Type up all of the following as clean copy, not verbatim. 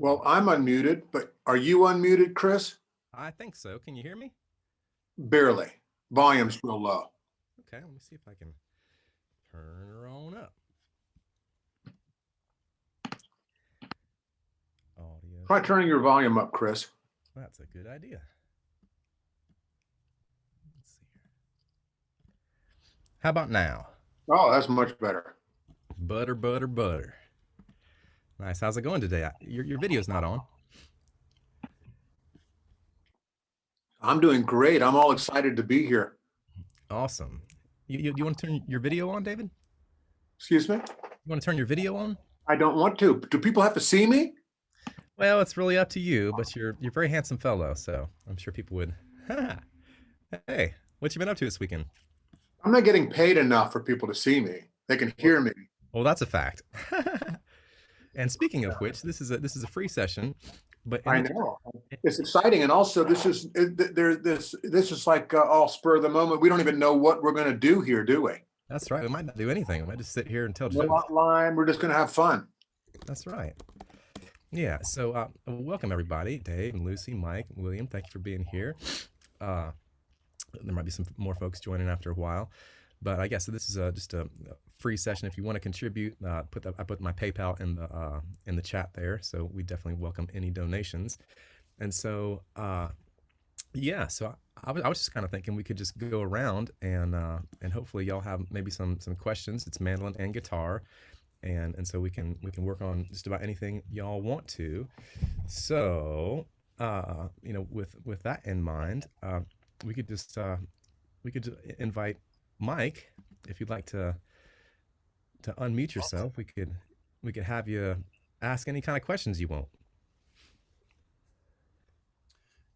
Well, I'm unmuted, but are you unmuted, Chris? I think so. Can you hear me? Barely. Volume's real low. Okay, let me see if I can turn her on up. Audio. Try turning your volume up, Chris. That's a good idea. Let's see here. How about now? Oh, that's much better. Butter, butter, butter. Nice. How's it going today? Your video's not on. I'm doing great. I'm all excited to be here. Awesome. You want to turn your video on, David? Excuse me? You want to turn your video on? I don't want to. Do people have to see me? Well, it's really up to you, but you're a very handsome fellow, so I'm sure people would. Hey, what you been up to this weekend? I'm not getting paid enough for people to see me. They can hear me. Well, that's a fact. And speaking of which, this is a free session, but I know. It's exciting, and also this is like all spur of the moment. We don't even know what we're going to do here, do we? That's right. We might not do anything. We might just sit here and tell No jokes. outline. We're just going to have fun. That's right. Yeah. So welcome everybody, Dave and Lucy, Mike, William. Thank you for being here. There might be some more folks joining after a while, but I guess this is just a free session. If you want to contribute, I put my PayPal in the chat there, so we definitely welcome any donations. And so yeah, so I was just kind of thinking we could just go around and hopefully y'all have maybe some questions. It's mandolin and guitar, and so we can work on just about anything y'all want to. So with that in mind, we could just invite Mike, if you'd like to unmute yourself. We could have you ask any kind of questions you want.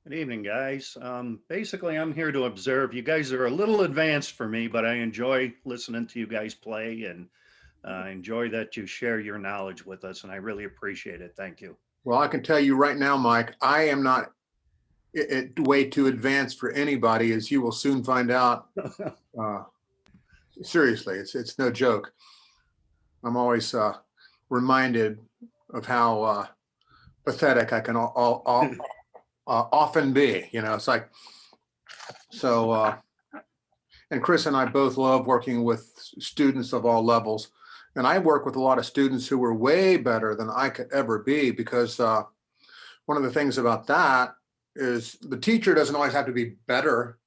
Good evening, guys. Basically, I'm here to observe. You guys are a little advanced for me, but I enjoy listening to you guys play, and enjoy that you share your knowledge with us, and I really appreciate it. Thank you. Well, I can tell you right now, Mike, I am not way too advanced for anybody, as you will soon find out. Seriously, it's no joke. I'm always reminded of how pathetic I can often be. It's like, so, and Chris and I both love working with students of all levels. And I work with a lot of students who were way better than I could ever be, because one of the things about that is the teacher doesn't always have to be better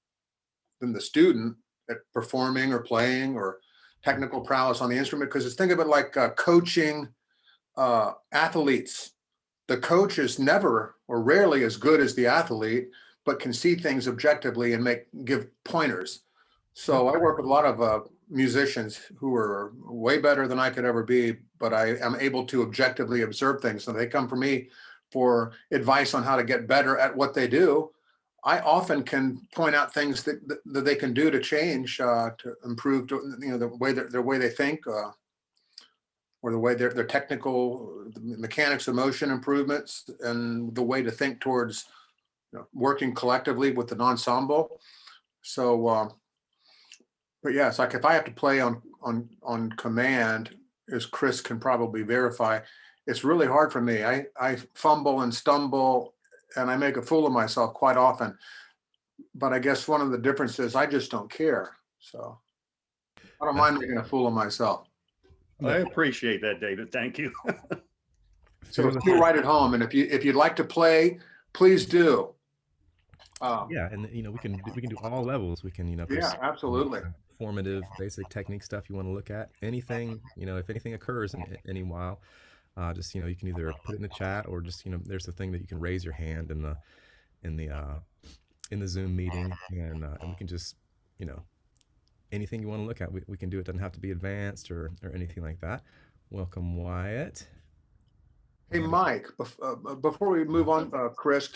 than the student at performing or playing or technical prowess on the instrument. Because think of it like coaching athletes. The coach is never or rarely as good as the athlete, but can see things objectively and give pointers. So I work with a lot of musicians who are way better than I could ever be, but I am able to objectively observe things. So they come for me for advice on how to get better at what they do. I often can point out things that they can do to change, to improve, the way their way they think, or the way their technical, the mechanics of motion improvements, and the way to think towards working collectively with an ensemble. So, but yeah, it's like if I have to play on command, as Chris can probably verify, it's really hard for me. I fumble and stumble, and I make a fool of myself quite often. But I guess one of the differences, I just don't care. So I don't mind making a fool of myself. I appreciate that, David. Thank you. So feel right at home, and if you'd like to play, please do. Yeah, and we can do all levels. We can yeah, absolutely. Formative, basic technique stuff you want to look at. Anything, if anything occurs in any while, just you can either put it in the chat, or just there's the thing that you can raise your hand in the Zoom meeting, and we can just anything you want to look at, we can do. It doesn't have to be advanced or anything like that. Welcome, Wyatt. Hey, Mike, before we move on, Chris,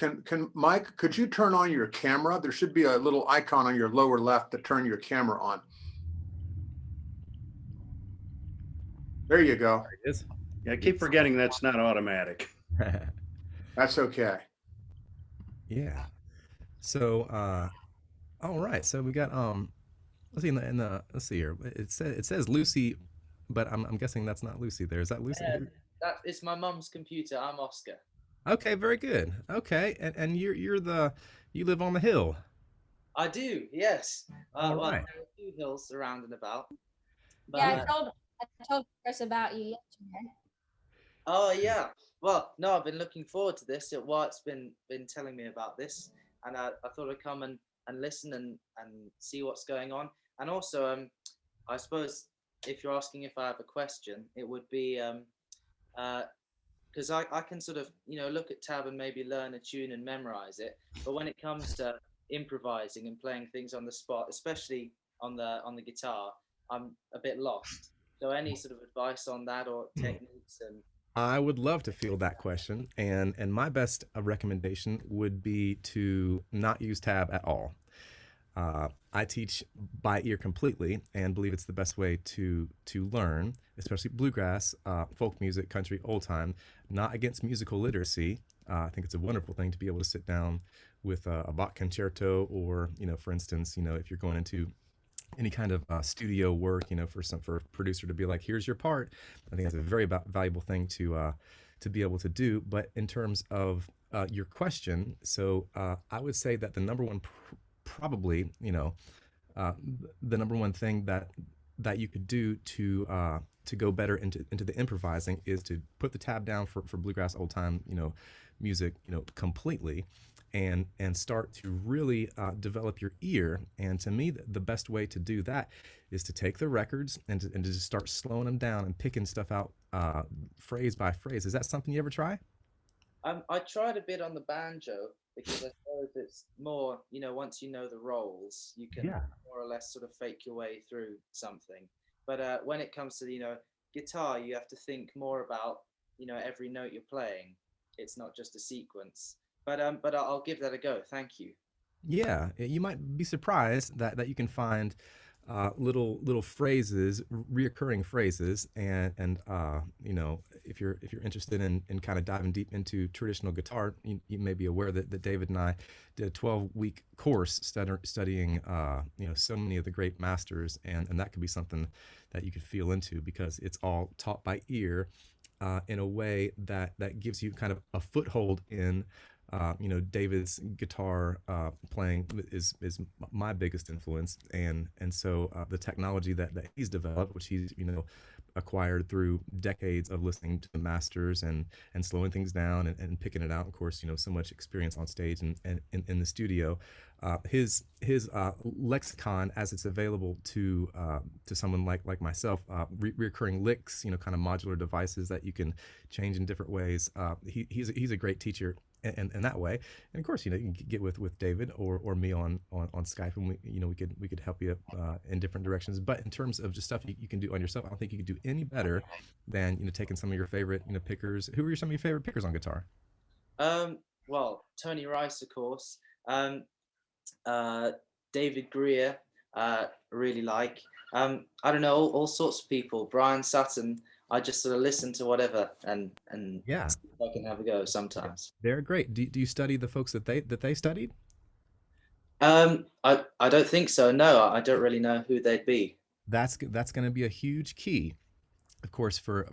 Mike, could you turn on your camera? There should be a little icon on your lower left to turn your camera on. There you go. There it is. Yeah, I keep forgetting that's not automatic. That's okay. Yeah. So, all right. So we got let's see let's see here. It says Lucy, but I'm guessing that's not Lucy there. Is that Lucy? It's my mum's computer. I'm Oscar. Okay, very good. Okay, and you live on the hill. I do, yes. All Well, right. there are a few hills around and about, but Yeah, I told Chris about you yesterday. oh yeah. Well, no, I've been looking forward to this. Wart's been telling me about this, and I thought I'd come and listen and see what's going on. And also, I suppose if you're asking if I have a question, it would be uh, because I can sort of look at tab and maybe learn a tune and memorize it, but when it comes to improvising and playing things on the spot, especially on the guitar, I'm a bit lost. So any sort of advice on that or techniques and I would love to field that question, and my best recommendation would be to not use tab at all. I teach by ear completely, and believe it's the best way to learn, especially bluegrass, folk music, country, old time. Not against musical literacy. I think it's a wonderful thing to be able to sit down with a Bach concerto, or for instance, if you're going into any kind of studio work, for a producer to be like, here's your part. I think that's a very valuable thing to be able to do. But in terms of your question, so I would say that the number one, probably, uh, the number one thing that you could do to go better into the improvising is to put the tab down for bluegrass old time music completely, and start to really develop your ear. And to me, the best way to do that is to take the records and to just start slowing them down and picking stuff out phrase by phrase. Is that something you ever try? I tried a bit on the banjo because I suppose it's more, once you know the roles, you can Yeah. more or less sort of fake your way through something. But when it comes to, guitar, you have to think more about, every note you're playing. It's not just a sequence. But I'll give that a go. Thank you. Yeah, you might be surprised that you can find little phrases, reoccurring phrases, and if you're interested in kind of diving deep into traditional guitar, you may be aware that David and I did a 12-week course studying so many of the great masters, and that could be something that you could feel into, because it's all taught by ear, in a way that gives you kind of a foothold in. David's guitar playing is my biggest influence, and so the technology that he's developed, which he's acquired through decades of listening to the masters, and slowing things down, and picking it out. Of course, so much experience on stage and in the studio. His lexicon, as it's available to someone like myself, recurring licks, kind of modular devices that you can change in different ways. He's a great teacher in that way. And of course, you can get with David or me on Skype, and we could help you in different directions. But in terms of just stuff you can do on yourself, I don't think you could do any better than taking some of your favorite pickers. Who are some of your favorite pickers on guitar? Well, Tony Rice, of course. Uh, David Greer, really like. I don't know, all sorts of people. Brian Sutton. I just sort of listen to whatever and Yeah, see if I can have a go sometimes. they're great. Do you study the folks that they studied? I don't think so. No, I don't really know who they'd be. That's going to be a huge key, of course, for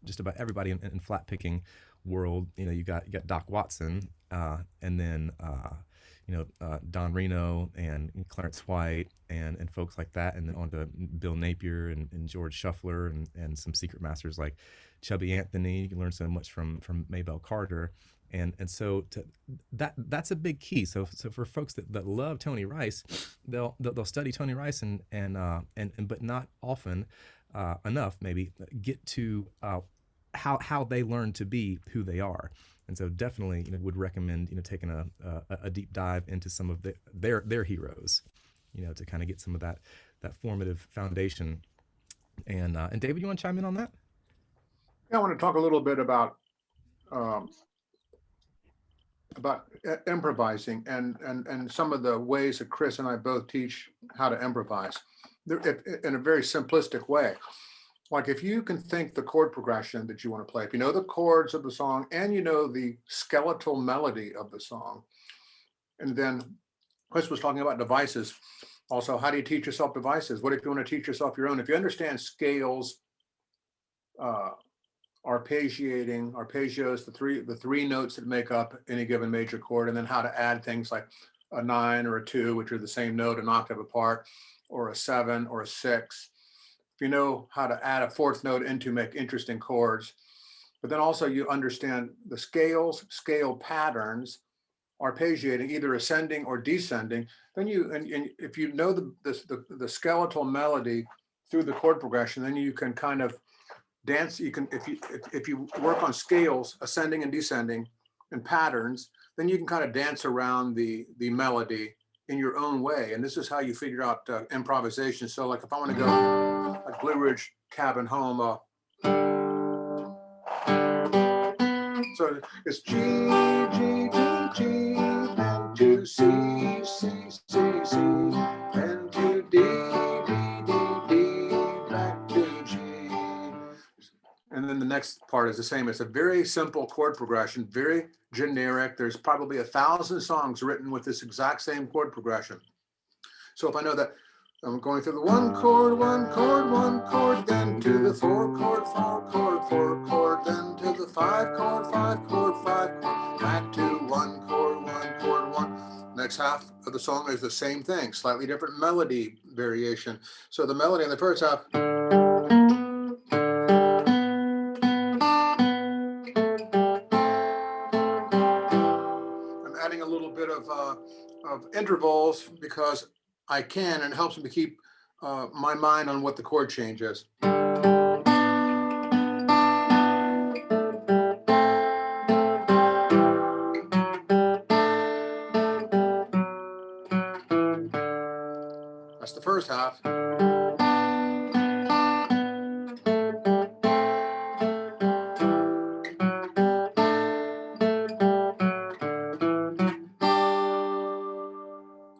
just about everybody in flat picking world. You got Doc Watson, and then Don Reno and Clarence White, and folks like that, and then on to Bill Napier and George Shuffler, and some secret masters like Chubby Anthony. You can learn so much from Maybelle Carter. And so that's a big key. So for folks that love Tony Rice, they'll study Tony Rice, and but not often enough, maybe, get to how they learn to be who they are. And so definitely would recommend taking a deep dive into some of their heroes, to kind of get some of that formative foundation. And David, you want to chime in on that? Yeah, I want to talk a little bit about um, improvising, and some of the ways that Chris and I both teach how to improvise in a very simplistic way. Like, if you can think the chord progression that you want to play, if you know the chords of the song and you know the skeletal melody of the song, and then Chris was talking about devices. Also, how do you teach yourself devices? What if you want to teach yourself your own? If you understand scales, arpeggios, the three notes that make up any given major chord, and then how to add things like a 9 or a 2, which are the same note, an octave apart, or a 7 or a 6. If you know how to add a fourth note into make interesting chords, but then also you understand the scales, scale patterns, arpeggiating, either ascending or descending, then and if you know the skeletal melody through the chord progression, then you can kind of dance. You can, if you work on scales, ascending and descending, and patterns, then you can kind of dance around the melody in your own way. And this is how you figure out improvisation. So like if I want to go like Blue Ridge Cabin Home, so it's G, G, G, G, and to C, C, C, C, and to D, D, D, D, back to G. And then the next part is the same. It's a very simple chord progression, very generic. There's probably 1,000 songs written with this exact same chord progression. So if I know that I'm going through the 1 chord, 1 chord, 1 chord, then to the 4 chord, 4 chord, 4 chord, then to the 5 chord, 5 chord, 5 chord, back to 1 chord, 1 chord, 1. Next half of the song is the same thing, slightly different melody variation. So the melody in the first half, I'm adding a little bit of intervals because I can, and it helps me to keep my mind on what the chord change is. That's the first half. Of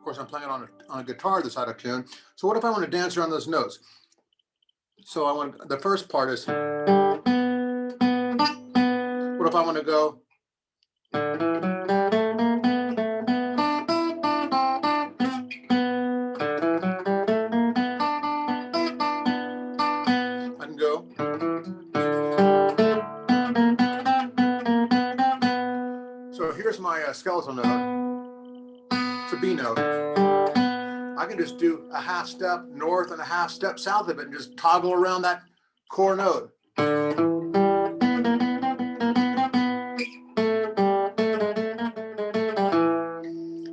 course, I'm playing it on a guitar that's out of tune. So what if I want to dance around those notes? So I want, the first part is, what if I want to go, I can go. So here's my skeletal note. It's a B note. I can just do a half step north and a half step south of it and just toggle around that core note.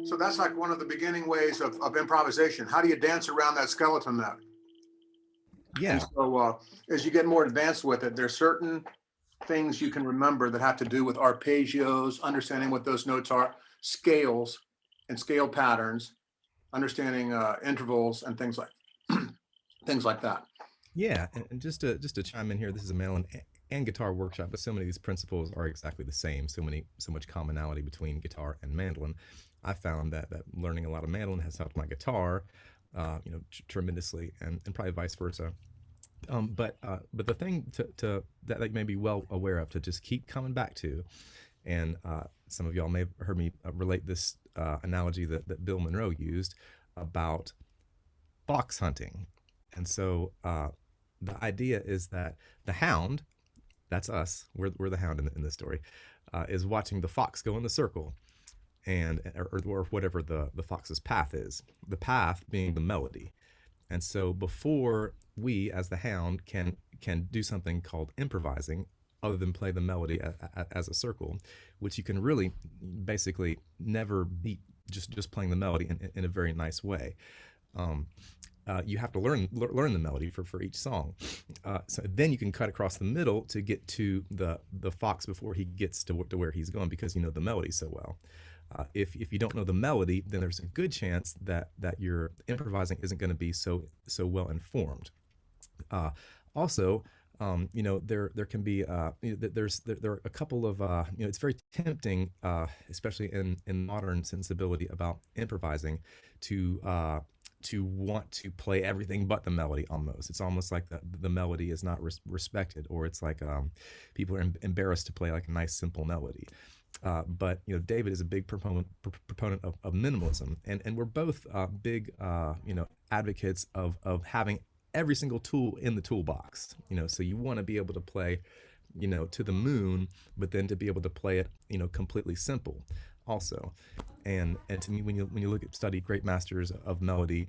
So that's like one of the beginning ways of improvisation. How do you dance around that skeleton note? Yeah. And so as you get more advanced with it, there's certain things you can remember that have to do with arpeggios, understanding what those notes are, scales and scale patterns, understanding intervals and things like that. Yeah, and just to chime in here, this is a mandolin and guitar workshop, but so many of these principles are exactly the same. So much commonality between guitar and mandolin. I found that learning a lot of mandolin has helped my guitar, tremendously, and probably vice versa. But the thing to that like may be well aware of to just keep coming back to, and some of y'all may have heard me relate this analogy that Bill Monroe used about fox hunting. And so the idea is that the hound, that's us, we're the hound in this story, is watching the fox go in the circle, and or whatever the fox's path is, the path being the melody. And so before we as the hound can do something called improvising, other than play the melody as a circle, which you can really basically never beat just playing the melody in a very nice way. You have to learn the melody for each song. So then you can cut across the middle to get to the fox before he gets to where he's going, because you know the melody so well. If you don't know the melody, then there's a good chance that your improvising isn't going to be so well informed. Also, there can be there are a couple of it's very tempting, especially in modern sensibility about improvising, to want to play everything but the melody. Almost, it's almost like the melody is not respected, or it's like people are embarrassed to play like a nice simple melody. But David is a big proponent of minimalism, and we're both big advocates of having every single tool in the toolbox. So you want to be able to play you know, to the moon, but then to be able to play it, you know, completely simple also. And to me, when you look at study great masters of melody,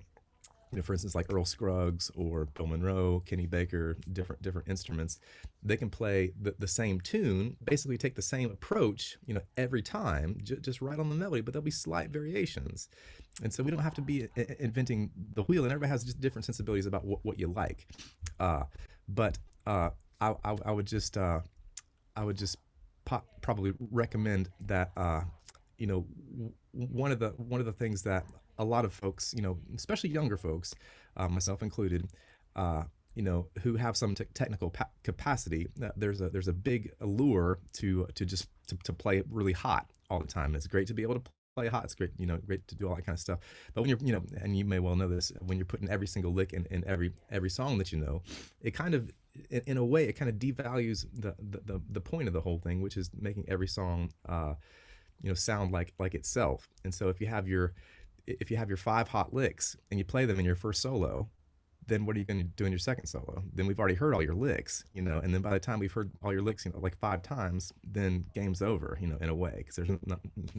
you know, for instance, like Earl Scruggs or Bill Monroe, Kenny Baker, different instruments, they can play the same tune, basically take the same approach, you know, every time, just right on the melody, but there'll be slight variations. And so we don't have to be inventing the wheel, and everybody has just different sensibilities about what you like. But I would just probably recommend that you know, one of the things that a lot of folks, you know, especially younger folks, myself included, you know, who have some technical capacity, there's a big allure to play it really hot all the time. It's great to be able to play hot. It's great, you know, great to do all that kind of stuff. But when you're, you know, and you may well know this, when you're putting every single lick in every song that you know, it kind of, in a way, it kind of devalues the point of the whole thing, which is making every song, you know, sound like itself. And so if you have your 5 hot licks and you play them in your first solo, then what are you going to do in your second solo? Then we've already heard all your licks, you know, and then by the time we've heard all your licks, you know, like 5 times, then game's over, you know, in a way, because there's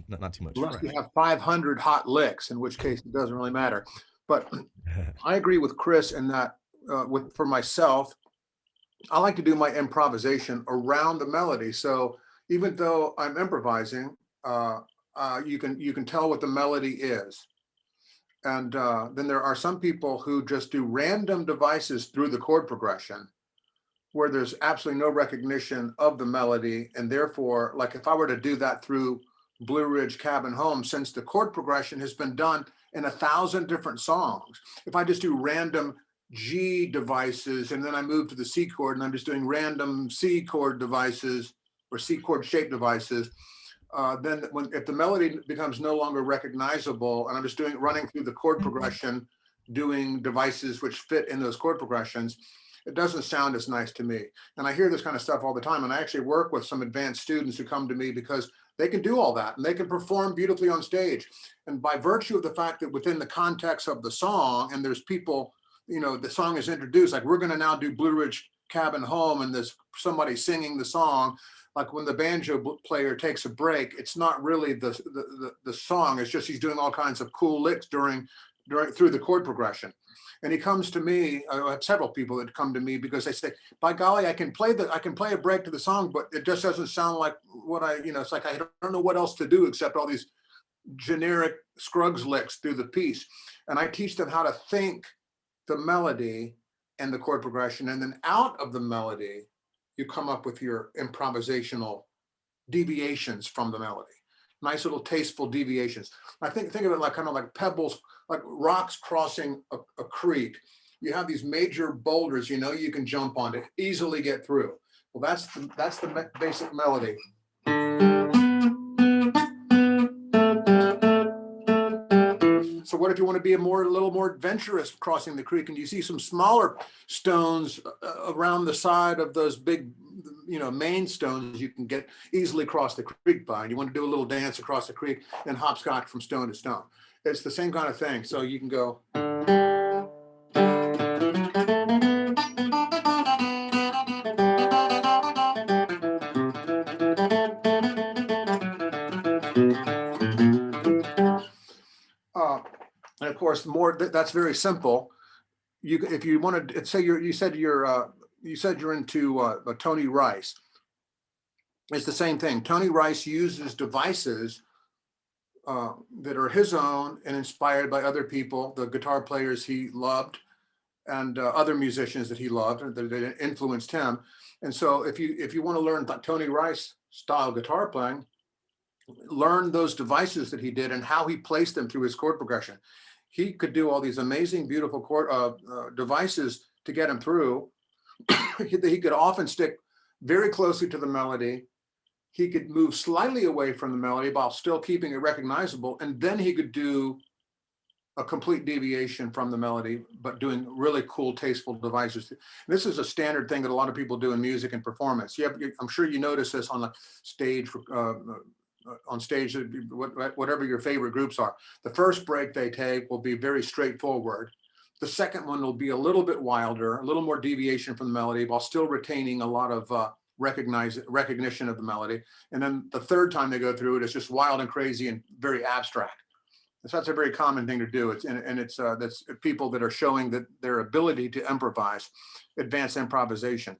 not too much Unless fresh. you have 500 hot licks, in which case it doesn't really matter. But I agree with Chris in that for myself, I like to do my improvisation around the melody. So even though I'm improvising, you can tell what the melody is. And then there are some people who just do random devices through the chord progression where there's absolutely no recognition of the melody. And therefore, like if I were to do that through Blue Ridge Cabin Home, since the chord progression has been done in 1,000 different songs, if I just do random G devices and then I move to the C chord and I'm just doing random C chord devices or C chord shaped devices, then if the melody becomes no longer recognizable and I'm just running through the chord progression, doing devices which fit in those chord progressions, it doesn't sound as nice to me. And I hear this kind of stuff all the time. And I actually work with some advanced students who come to me because they can do all that and they can perform beautifully on stage. And by virtue of the fact that within the context of the song, and there's people, you know, the song is introduced, like we're going to now do Blue Ridge Cabin Home, and there's somebody singing the song. Like when the banjo player takes a break, it's not really the song. It's just he's doing all kinds of cool licks through the chord progression. And he comes to me. I have several people that come to me because they say, "By golly, I can play a break to the song, but it just doesn't sound like what it's like I don't know what else to do except all these generic Scruggs licks through the piece." And I teach them how to think the melody and the chord progression, and then out of the melody, you come up with your improvisational deviations from the melody. Nice little tasteful deviations. I think of it like kind of like pebbles, like rocks crossing a creek. You have these major boulders, you know, you can jump on to easily get through. Well, that's the basic melody. So what if you want to be a little more adventurous crossing the creek and you see some smaller stones around the side of those big, you know, main stones you can get easily across the creek by, and you want to do a little dance across the creek and hopscotch from stone to stone. It's the same kind of thing. So you can go. And of course, that's very simple. If you want to say you said you're into Tony Rice. It's the same thing. Tony Rice uses devices that are his own and inspired by other people, the guitar players he loved, and other musicians that he loved and that influenced him. And so, if you want to learn Tony Rice style guitar playing, learn those devices that he did and how he placed them through his chord progression. He could do all these amazing, beautiful chord devices to get him through. He could often stick very closely to the melody. He could move slightly away from the melody while still keeping it recognizable. And then he could do a complete deviation from the melody, but doing really cool, tasteful devices. This is a standard thing that a lot of people do in music and performance. I'm sure you notice this on the stage, whatever your favorite groups are. The first break they take will be very straightforward. The second one will be a little bit wilder, a little more deviation from the melody while still retaining a lot of recognition of the melody. And then the third time they go through it, it's just wild and crazy and very abstract. So that's a very common thing to do. That's people that are showing that their ability to improvise, advanced improvisation.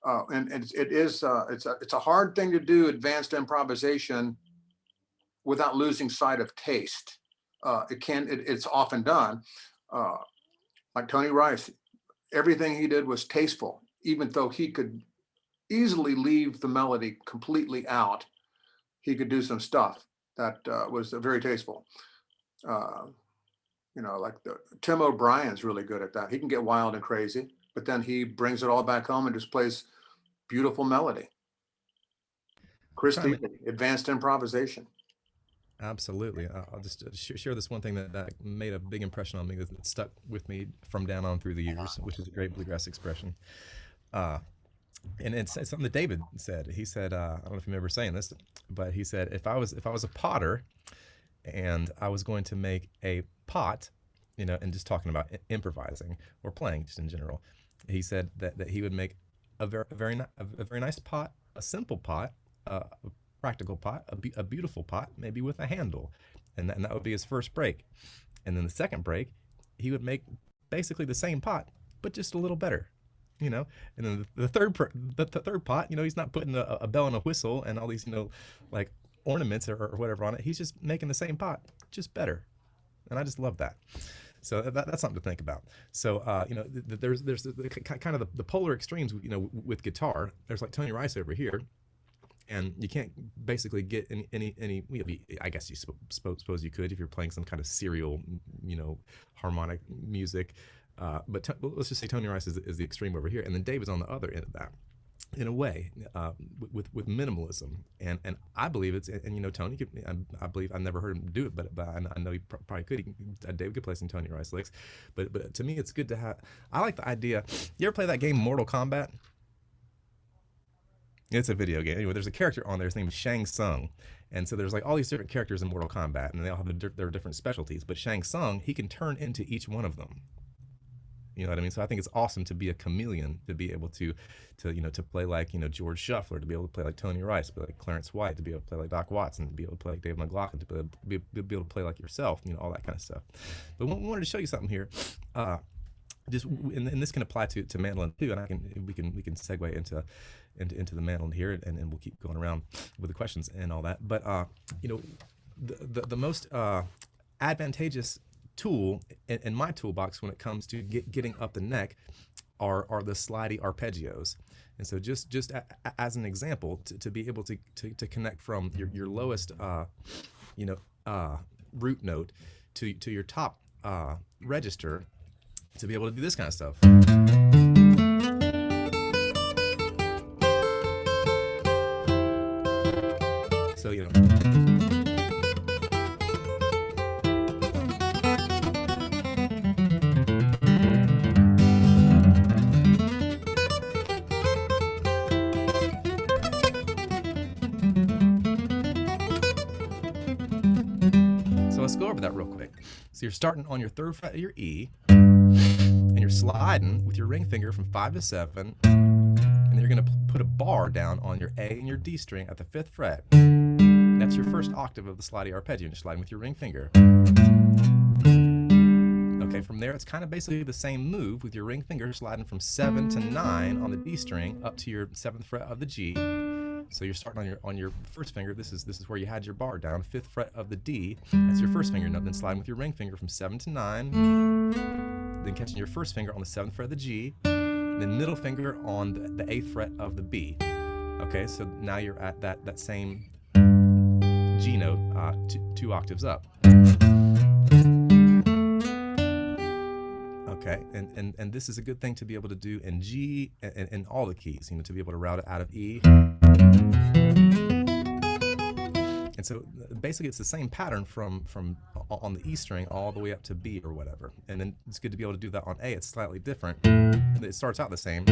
It's a hard thing to do, advanced improvisation, without losing sight of taste. It's often done. Like Tony Rice, everything he did was tasteful, even though he could easily leave the melody completely out. He could do some stuff that was very tasteful. Like Tim O'Brien's really good at that. He can get wild and crazy, but then he brings it all back home and just plays beautiful melody. Chris Thietley, advanced improvisation. Absolutely. I'll just share this one thing that made a big impression on me, that stuck with me from down on through the years, which is a great bluegrass expression. And it's something that David said. He said, I don't know if you remember saying this, but he said, if I was a potter and I was going to make a pot, and just talking about improvising or playing just in general, he said that he would make a very nice pot, a simple pot, a practical pot, a beautiful pot, maybe with a handle, and that would be his first break. And then the second break, he would make basically the same pot, but just a little better. And then the third pot, he's not putting a bell and a whistle and all these, like ornaments or whatever on it. He's just making the same pot, just better. And I just love that. So that's something to think about. So, there's kind of the polar extremes, with guitar. There's like Tony Rice over here, and you can't basically get any. I guess you suppose you could if you're playing some kind of serial, harmonic music. But let's just say Tony Rice is the extreme over here, and then David's on the other end of that, in a way, with minimalism. And I believe it's, and Tony could, I believe, I've never heard him do it, but I know he probably could. David could play some Tony Rice licks. But to me, it's good to have. I like the idea. You ever play that game Mortal Kombat? It's a video game. Anyway, there's a character on there. His name is Shang Tsung. And so there's like all these different characters in Mortal Kombat, and they all have their different specialties. But Shang Tsung, he can turn into each one of them. You know what I mean? So I think it's awesome to be a chameleon, to be able to play like, George Shuffler, to be able to play like Tony Rice, to be like Clarence White, to be able to play like Doc Watson, to be able to play like Dave McLaughlin, to be able to play like yourself, all that kind of stuff. But we wanted to show you something here. And this can apply to mandolin too, and we can segue into the mandolin here, and we'll keep going around with the questions and all that. But the most advantageous tool in my toolbox when it comes to getting up the neck are the Slotty Arpeggios. And so just as an example, to be able to connect from your lowest root note to your top register, to be able to do this kind of stuff. So let's go over that real quick. So you're starting on your third fret of your E, and you're sliding with your ring finger from 5 to 7, and you're going to put a bar down on your A and your D string at the 5th fret. That's your first octave of the Slotty Arpeggio, and you're sliding with your ring finger. Okay, from there it's kind of basically the same move with your ring finger sliding from 7 to 9 on the D string up to your 7th fret of the G. So you're starting on your first finger. This is where you had your bar down, 5th fret of the D. That's your first finger note. Then sliding with your ring finger from 7 to 9. Then catching your first finger on the 7th fret of the G. Then middle finger on the 8th fret of the B. Okay, so now you're at that same G note, two octaves up. Okay, and this is a good thing to be able to do in G and all the keys, to be able to route it out of E. And so basically it's the same pattern from on the E string all the way up to B or whatever. And then it's good to be able to do that on A. It's slightly different. It starts out the same.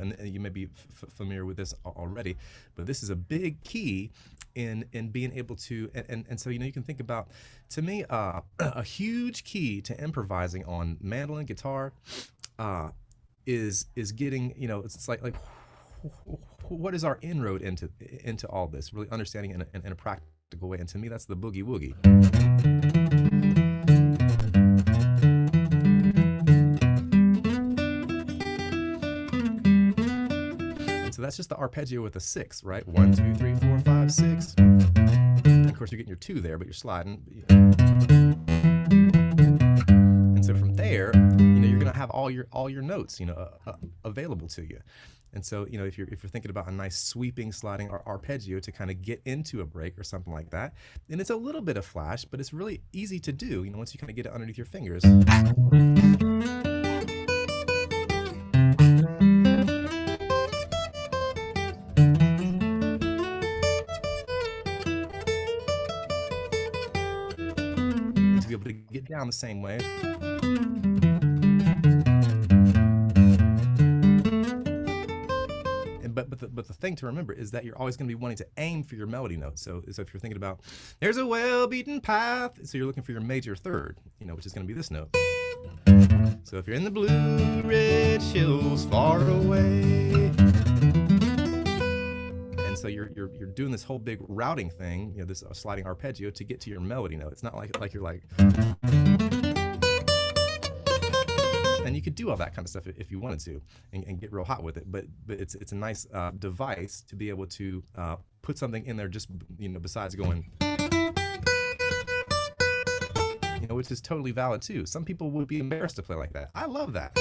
And you may be familiar with this already, but this is a big key in being able to, and so you can think about, to me, a huge key to improvising on mandolin, guitar, is getting, you know, it's like what is our inroad into all this, really understanding in a practical way. And to me, that's the boogie woogie. So that's just the arpeggio with a 6, right? 1, 2, 3, 4, 5, 6. Of course, you're getting your 2 there, but you're sliding. And so from there, you know, you're gonna have all your notes, you know, available to you. And so, you know, if you're thinking about a nice sweeping sliding arpeggio to kind of get into a break or something like that, and it's a little bit of flash, but it's really easy to do, you know, once you kind of get it underneath your fingers. To be able to get down the same way. But the thing to remember is that you're always going to be wanting to aim for your melody notes. So if you're thinking about, there's a well-beaten path, so you're looking for your major third, you know, which is going to be this note. So if you're in the blue red hills far away, and so you're doing this whole big routing thing, you know, this sliding arpeggio to get to your melody note. It's not like you're like. And you could do all that kind of stuff if you wanted to, and get real hot with it. But it's a nice device to be able to put something in there, just, you know, besides going, you know, which is totally valid too. Some people would be embarrassed to play like that. I love that.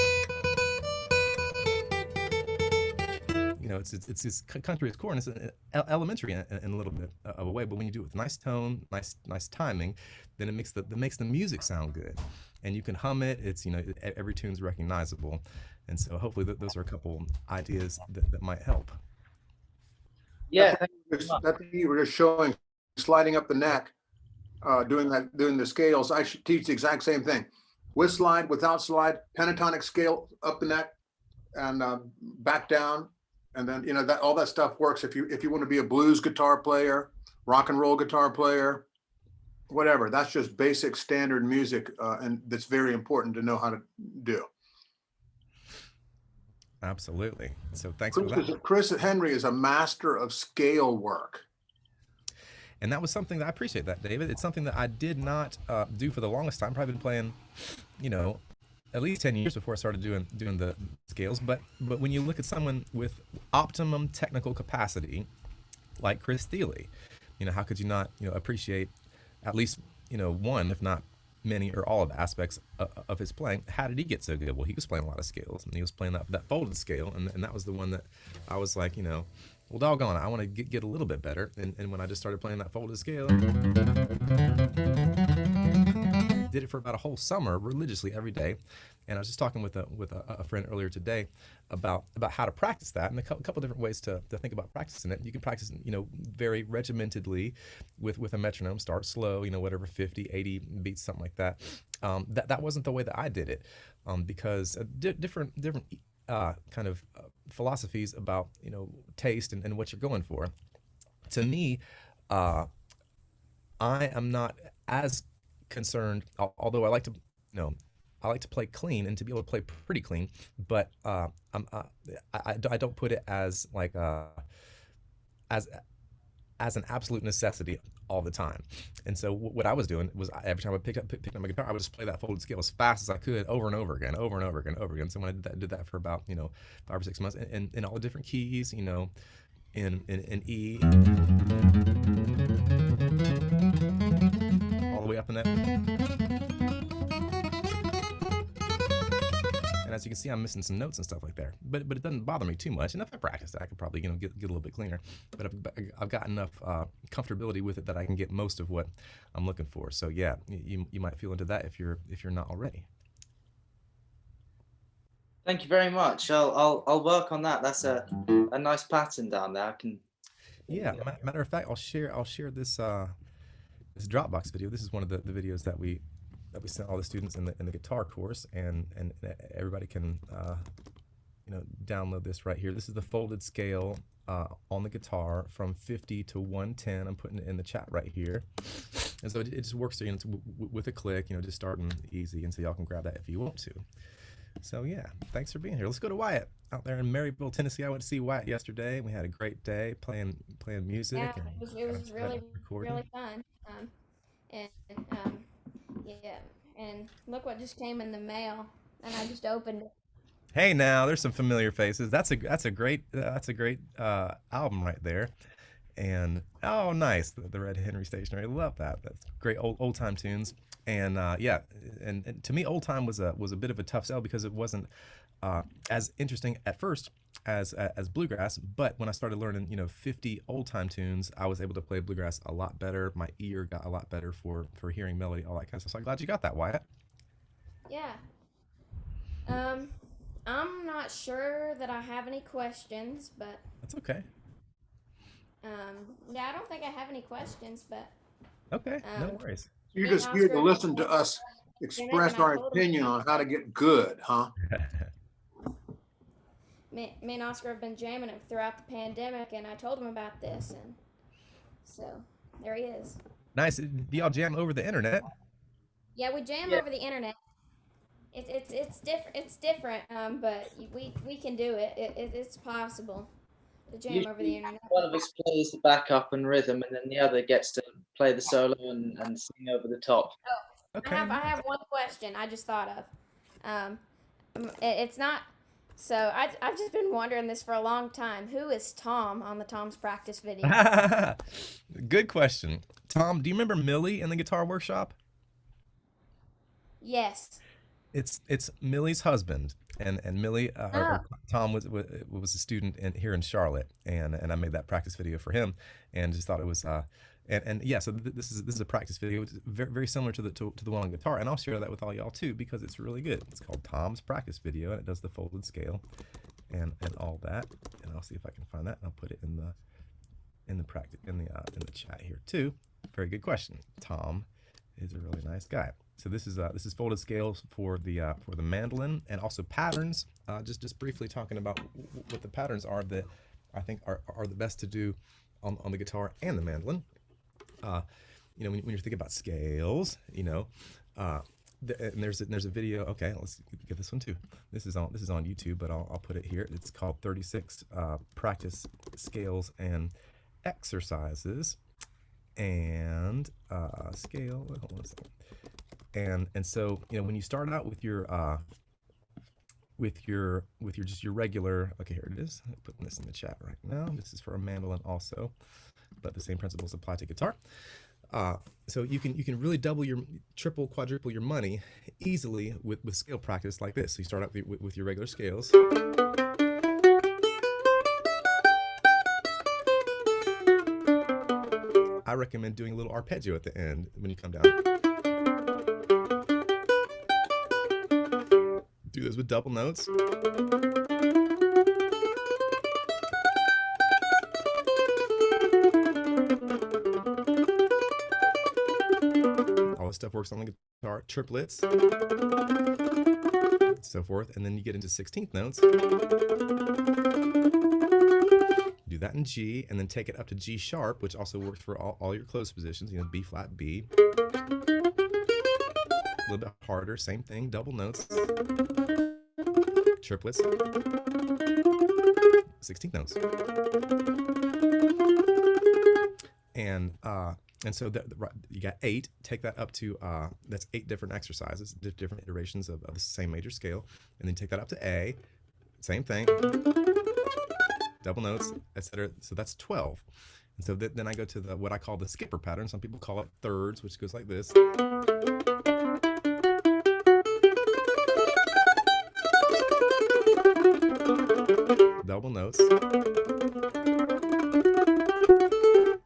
You know, it's country at its core, and it's elementary in a little bit of a way. But when you do it with nice tone, nice timing, then it makes the music sound good, and you can hum it. It's, you know, every tune's recognizable, and so hopefully those are a couple ideas that might help. Yeah. That you were just showing, sliding up the neck, doing the scales. I should teach the exact same thing, with slide, without slide, pentatonic scale up the neck, and back down. And then, you know, that all that stuff works if you want to be a blues guitar player, rock and roll guitar player, whatever. That's just basic standard music, and that's very important to know how to do. Absolutely. So thanks for that. Chris Henry is a master of scale work. And that was something that I appreciate that, David. It's something that I did not do for the longest time. Probably been playing, you know, at least 10 years before I started doing the scales. But when you look at someone with optimum technical capacity, like Chris Thiele, you know, how could you not, you know, appreciate at least, you know, one, if not many or all of the aspects of his playing? How did he get so good? Well, he was playing a lot of scales, and he was playing that folded scale, and that was the one that I was like, you know, well, doggone it, I want to get a little bit better. And when I just started playing that folded scale, did it for about a whole summer religiously every day. And I was just talking with a friend earlier today about how to practice that, and a couple different ways to think about practicing it. You can practice, you know, very regimentedly with a metronome. Start slow, you know, whatever, 50, 80 beats, something like that. That wasn't the way that I did it, because different kind of philosophies about, you know, taste and what you're going for. To me, I am not as concerned, although I like to, you know, I like to play clean and to be able to play pretty clean, but I don't put it as like as an absolute necessity all the time. And so what I was doing was, every time I picked up my guitar, I would just play that folded scale as fast as I could, over and over again. So when I did that for about, you know, 5 or 6 months, and in all the different keys, you know, in E, all the way up in that. And as you can see, I'm missing some notes and stuff like that, but it doesn't bother me too much. And if I practice that, I could probably, you know, get a little bit cleaner. But I've got enough comfortability with it that I can get most of what I'm looking for. So yeah, you might feel into that if you're not already. Thank you very much. I'll work on that. That's a nice pattern down there. I can. Yeah. Matter of fact, I'll share this this Dropbox video. This is one of the videos that we sent all the students in the guitar course, and everybody can you know, download this right here. This is the folded scale on the guitar from 50 to 110. I'm putting it in the chat right here, and so it just works, you know, with a click, you know, just starting easy, and so y'all can grab that if you want to. So yeah, thanks for being here. Let's go to Wyatt out there in Maryville, Tennessee. I went to see Wyatt yesterday, and we had a great day playing music. Yeah, And it was really recording. really fun. And yeah, and look what just came in the mail, and I just opened it. Hey, now there's some familiar faces. That's a great album right there. And oh, nice, the Red Henry Stationery. Love that. That's great old time tunes. And yeah, and to me, old time was a bit of a tough sell because it wasn't as interesting at first as bluegrass. But when I started learning, 50 old time tunes, I was able to play bluegrass a lot better. My ear got a lot better for hearing melody, all that kind of stuff. So I'm glad you got that, Wyatt. Yeah. I'm not sure that I have any questions, but That's okay. yeah, I don't think I have any questions, but Okay, no worries. You're Me and just here to Oscar- listen to us express our opinion on how to get good, huh? me and Oscar have been jamming him throughout the pandemic, and I told him about this, and so there he is. Nice. Do y'all jam over the internet? Yeah, we jam Yeah. over the internet. It's different. It's different. But we can do it. It's possible to jam over the internet. One of us plays the backup and rhythm, and then the other gets to play the solo and sing over the top. Okay. I have one question I just thought of. It's not. So I've just been wondering this for a long time. Who is Tom on the Tom's practice video? Good question. Tom, do you remember Millie in the Guitar Workshop? Yes. It's Millie's husband, and Millie or Tom was a student here in Charlotte, and I made that practice video for him, and just thought it was and yeah, so this is a practice video. It's very very similar to the one on guitar, and I'll share that with all y'all too because it's really good. It's called Tom's practice video, and it does the folded scale, and all that. And I'll see if I can find that, and I'll put it in the practice in the chat here too. Very good question. Tom is a really nice guy. So this is folded scales for the mandolin, and also patterns. Just briefly talking about what the patterns are that I think are the best to do on the guitar and the mandolin. When you're thinking about scales, and there's a video. Okay, let's get this one too. This is on YouTube, but I'll put it here. It's called 36 practice scales and exercises, and scale. Hold on a second. And so when you start out with your just your regular, okay, here it is. I'm putting this in the chat right now. This is for a mandolin also, but the same principles apply to guitar. So you can really double triple, quadruple your money easily with scale practice like this. So you start out with your regular scales. I recommend doing a little arpeggio at the end when you come down. Do this with double notes. All this stuff works on the guitar. Triplets, so forth, and then you get into 16th notes. Do that in G, and then take it up to G sharp, which also works for all your closed positions. B flat, B. A little bit harder, same thing, double notes, triplets, 16th notes, and so you got 8. Take that up to that's 8 different exercises, different iterations of the same major scale, and then take that up to A, same thing, double notes, etc. So that's 12. And so then I go to what I call the skipper pattern. Some people call it thirds, which goes like this. Double notes,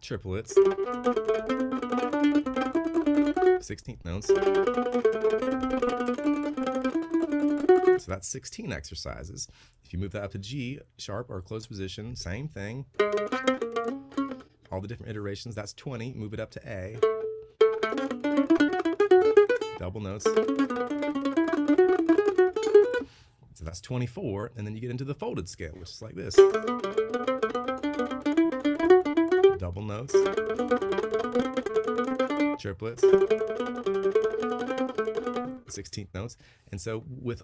triplets, 16th notes. So that's 16 exercises. If you move that up to G sharp or closed position, same thing. All the different iterations, that's 20. Move it up to A. Double notes. So that's 24, and then you get into the folded scale, which is like this. Double notes, triplets, 16th notes. And so with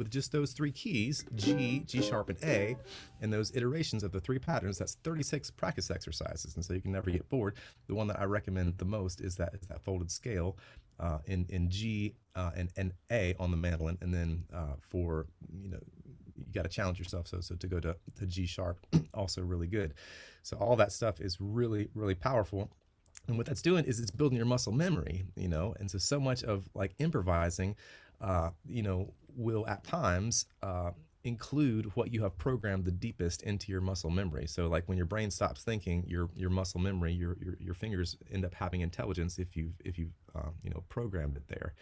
just those three keys, G, G sharp, and A, and those iterations of the three patterns, that's 36 practice exercises. And so you can never get bored. The one that I recommend the most is that folded scale in G and A on the mandolin, and then for you got to challenge yourself. So to go to G sharp, also really good. So all that stuff is really, really powerful. And what that's doing is it's building your muscle memory, and so much of like improvising, will at times include what you have programmed the deepest into your muscle memory. So like when your brain stops thinking, your muscle memory, your fingers end up having intelligence if you've programmed it there.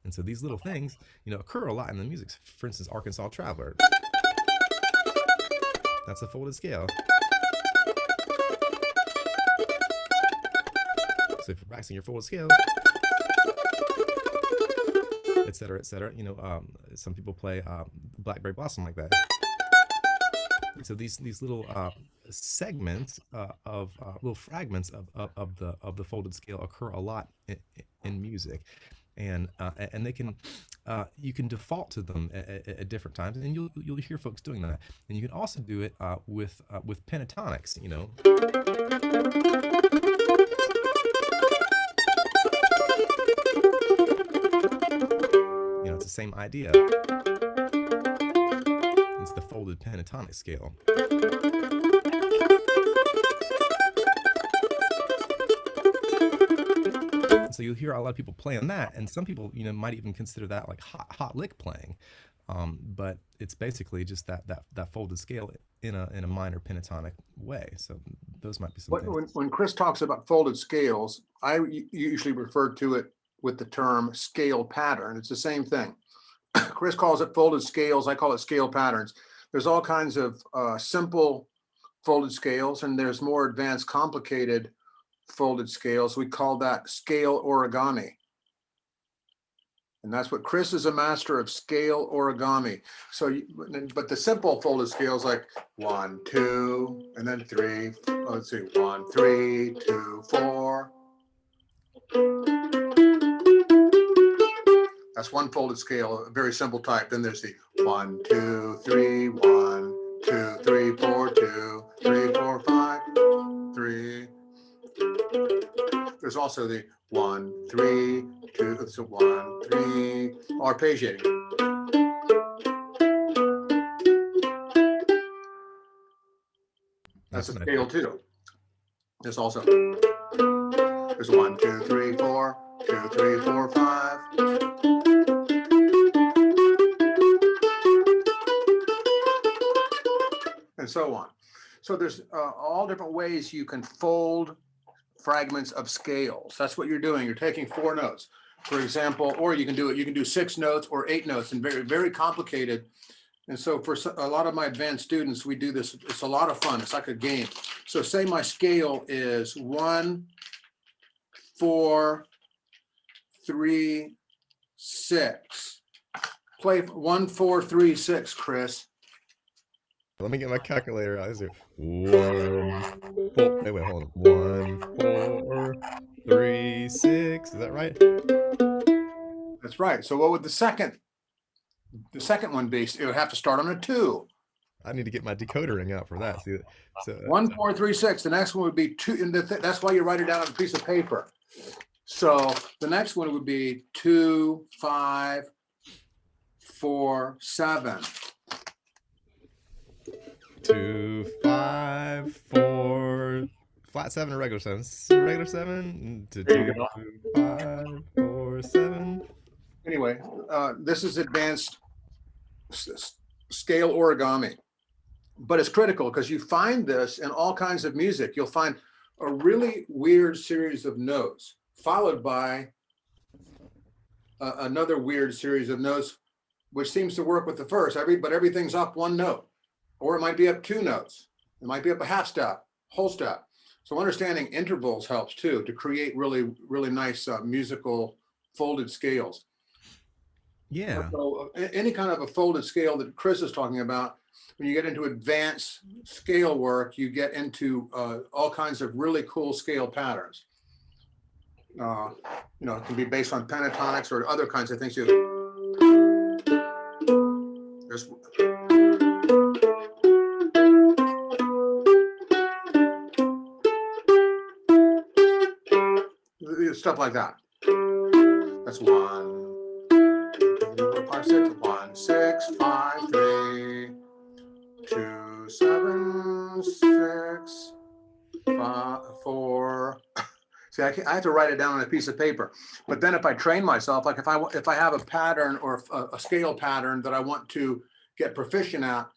And so these little things, occur a lot in the music. For instance, Arkansas Traveler. That's a folded scale. So if you're practicing your folded scale, et cetera, et cetera, some people play Blackberry Blossom like that. So these little segments of little fragments of the folded scale occur a lot in music, and they can you can default to them at different times, and you'll hear folks doing that. And you can also do it with pentatonics, It's the same idea. It's the folded pentatonic scale. So you'll hear a lot of people playing that, and some people, might even consider that like hot lick playing. But it's basically just that folded scale in a minor pentatonic way. So those might be some things. When Chris talks about folded scales, I usually refer to it with the term scale pattern. It's the same thing. Chris calls it folded scales. I call it scale patterns. There's all kinds of simple folded scales, and there's more advanced, complicated folded scales. We call that scale origami. And that's what Chris is a master of, scale origami. So, but the simple folded scales like 1, 2, and then 3. Let's see, 1, 3, 2, 4. That's one folded scale, a very simple type. Then there's the 1, 2, 3, 1, 2, 3, 4, 2, 3, 4, 5, 3. There's also the 1, 3, 2, so 1, 3, arpeggiating. That's a scale too. There's also, there's 1, 2, 3, 4, 2, 3, 4, 5. And so on. So there's all different ways you can fold fragments of scales. That's what you're doing. You're taking 4 notes, for example, or you can do 6 notes or 8 notes, and very, very complicated. And so for a lot of my advanced students, we do this. It's a lot of fun. It's like a game. So say my scale is 1, 4, 3, 6. Play 1, 4, 3, 6, Chris. Let me get my calculator out. Is it 1, 4, wait, hold on. 1, 4, 3, 6. Is that right? That's right. So what would the second one be? It would have to start on a 2. I need to get my decoder ring out for that. See, so 1, 4, 3, 6. The next one would be 2, and that's why you write it down on a piece of paper. So the next one would be 2, 5, 4, 7. 2, 5, 4, flat 7 or regular 7? Regular 7 to 2, 5, 4, 7. Anyway, this is advanced scale origami, but it's critical because you find this in all kinds of music. You'll find a really weird series of notes followed by another weird series of notes, which seems to work with the first. But everything's up 1 note. Or it might be up 2 notes. It might be up a half step, whole step. So understanding intervals helps too, to create really, really nice musical folded scales. Yeah. So any kind of a folded scale that Chris is talking about, when you get into advanced scale work, you get into all kinds of really cool scale patterns. It can be based on pentatonics or other kinds of things. There's stuff like that. That's 1, 2, 5, 6, 1, 6, 5, 3, 2, 7, 6, 5, 4. See, I have to write it down on a piece of paper. But then if I train myself, like if I have a pattern or a scale pattern that I want to get proficient at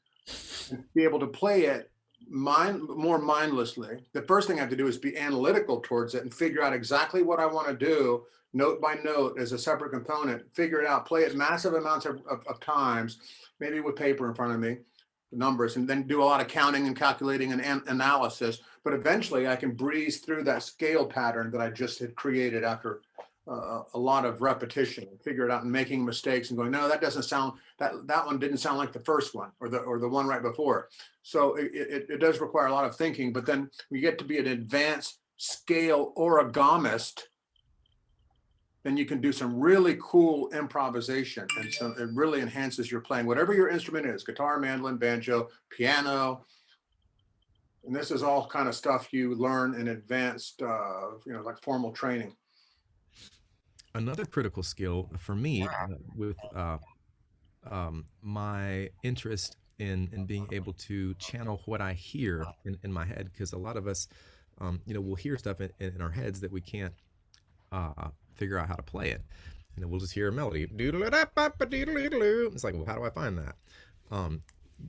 and be able to play it more mindlessly, the first thing I have to do is be analytical towards it and figure out exactly what I want to do, note by note as a separate component, figure it out, play it massive amounts of times, maybe with paper in front of me, numbers, and then do a lot of counting and calculating and analysis. But eventually I can breeze through that scale pattern that I just had created after a lot of repetition, figure it out and making mistakes and going, no, that doesn't sound, that one didn't sound like the first one or the one right before. So it does require a lot of thinking, but then we get to be an advanced scale origamist, then you can do some really cool improvisation, and so it really enhances your playing, whatever your instrument is, guitar, mandolin, banjo, piano. And this is all kind of stuff you learn in advanced, like formal training. Another critical skill for me with my interest in being able to channel what I hear in my head, because a lot of us, we'll hear stuff in our heads that we can't figure out how to play it. We'll just hear a melody. It's like, well, how do I find that?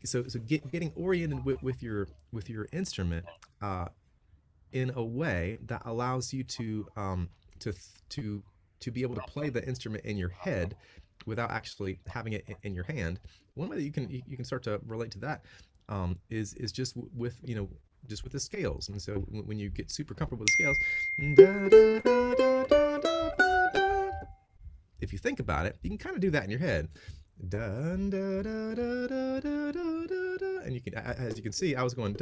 So getting oriented with your instrument in a way that allows you to be able to play the instrument in your head without actually having it in your hand. One way that you can start to relate to that is just with the scales. And so when you get super comfortable with the scales, if you think about it, you can kind of do that in your head. And you can, as you can see, I was going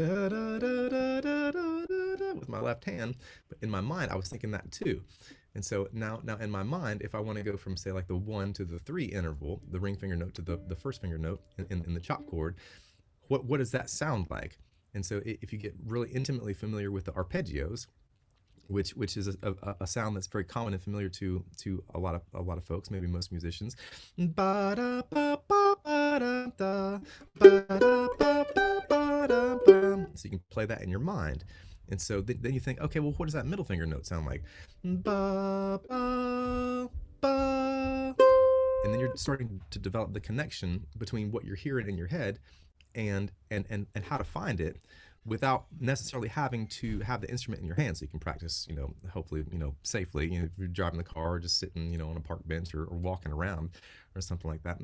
with my left hand, but in my mind I was thinking that too. And so now in my mind, if I want to go from, say, like the 1 to the 3 interval, the ring finger note to the first finger note in the chop chord, what does that sound like? And so if you get really intimately familiar with the arpeggios, which is a sound that's very common and familiar to a lot of folks, maybe most musicians. So you can play that in your mind. And so then you think, okay, well, what does that middle finger note sound like? Ba, ba, ba. And then you're starting to develop the connection between what you're hearing in your head and how to find it without necessarily having to have the instrument in your hand. So you can practice, hopefully, safely, if you're driving the car or just sitting, on a park bench or walking around or something like that.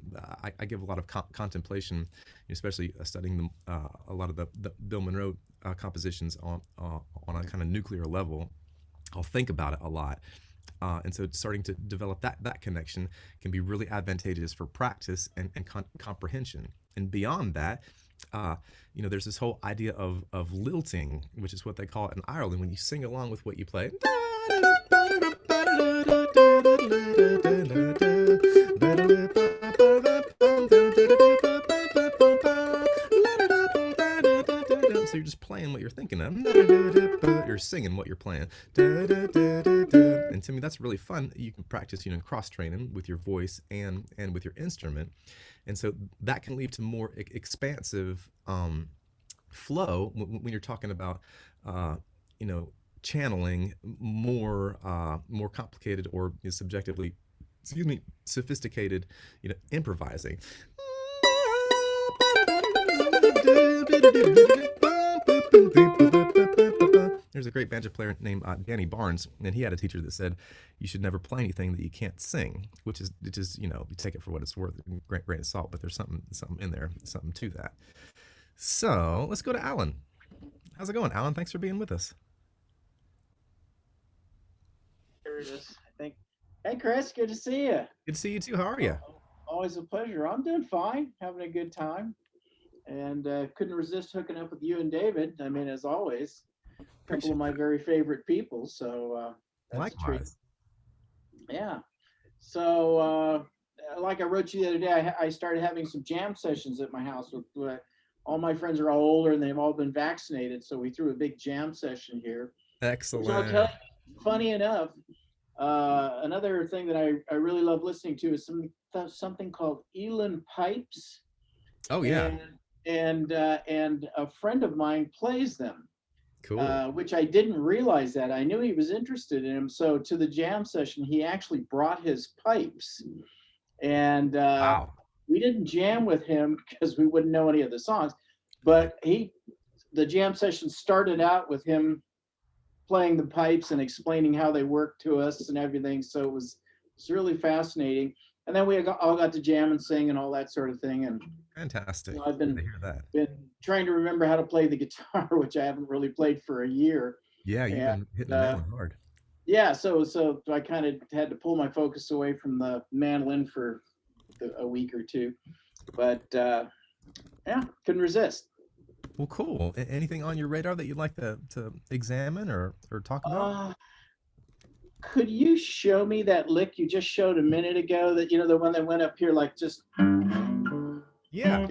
I give a lot of contemplation, especially studying a lot of the Bill Monroe compositions on a kind of nuclear level. I'll think about it a lot. And so starting to develop that connection can be really advantageous for practice and comprehension. And beyond that, there's this whole idea of lilting, which is what they call it in Ireland, when you sing along with what you play. So you're just playing what you're thinking of. You're singing what you're playing. And to me, that's really fun. You can practice, cross-training with your voice and with your instrument. And so that can lead to more expansive flow when you're talking about, channeling more complicated or subjectively, sophisticated, improvising. There's a great banjo player named Danny Barnes, and he had a teacher that said you should never play anything that you can't sing, which is you take it for what it's worth, great grain of salt, but there's something in there, something to that. So let's go to Alan. How's it going, Alan? Thanks for being with us. Here it is, I think. Hey, Chris, good to see you. Good to see you too. How are you? Always a pleasure. I'm doing fine, having a good time, and couldn't resist hooking up with you and David. I mean, as always, a couple of my very favorite people. So that's a treat. Likewise. Yeah. So, like I wrote you the other day, I started having some jam sessions at my house with all my friends are all older and they've all been vaccinated. So we threw a big jam session here. So I'll tell Excellent. you, funny enough, another thing that I really love listening to is something called Elin Pipes, Oh yeah, and a friend of mine plays them, cool. which I didn't realize that. I knew he was interested in them. So to the jam session, he actually brought his pipes, and Wow. we didn't jam with him because we wouldn't know any of the songs. But the jam session started out with him playing the pipes and explaining how they work to us and everything. So it's really fascinating. And then we all got to jam and sing and all that sort of thing. And Fantastic. I've Good been to hear that. trying to remember how to play the guitar, which I haven't really played for a year. Yeah, you've And been hitting the nail hard. yeah, so I kind of had to pull my focus away from the mandolin for a week or two, but yeah, couldn't resist. Well, cool. Anything on your radar that you'd like to examine or talk about? Could you show me that lick you just showed a minute ago? That the one that went up here, like just Yeah.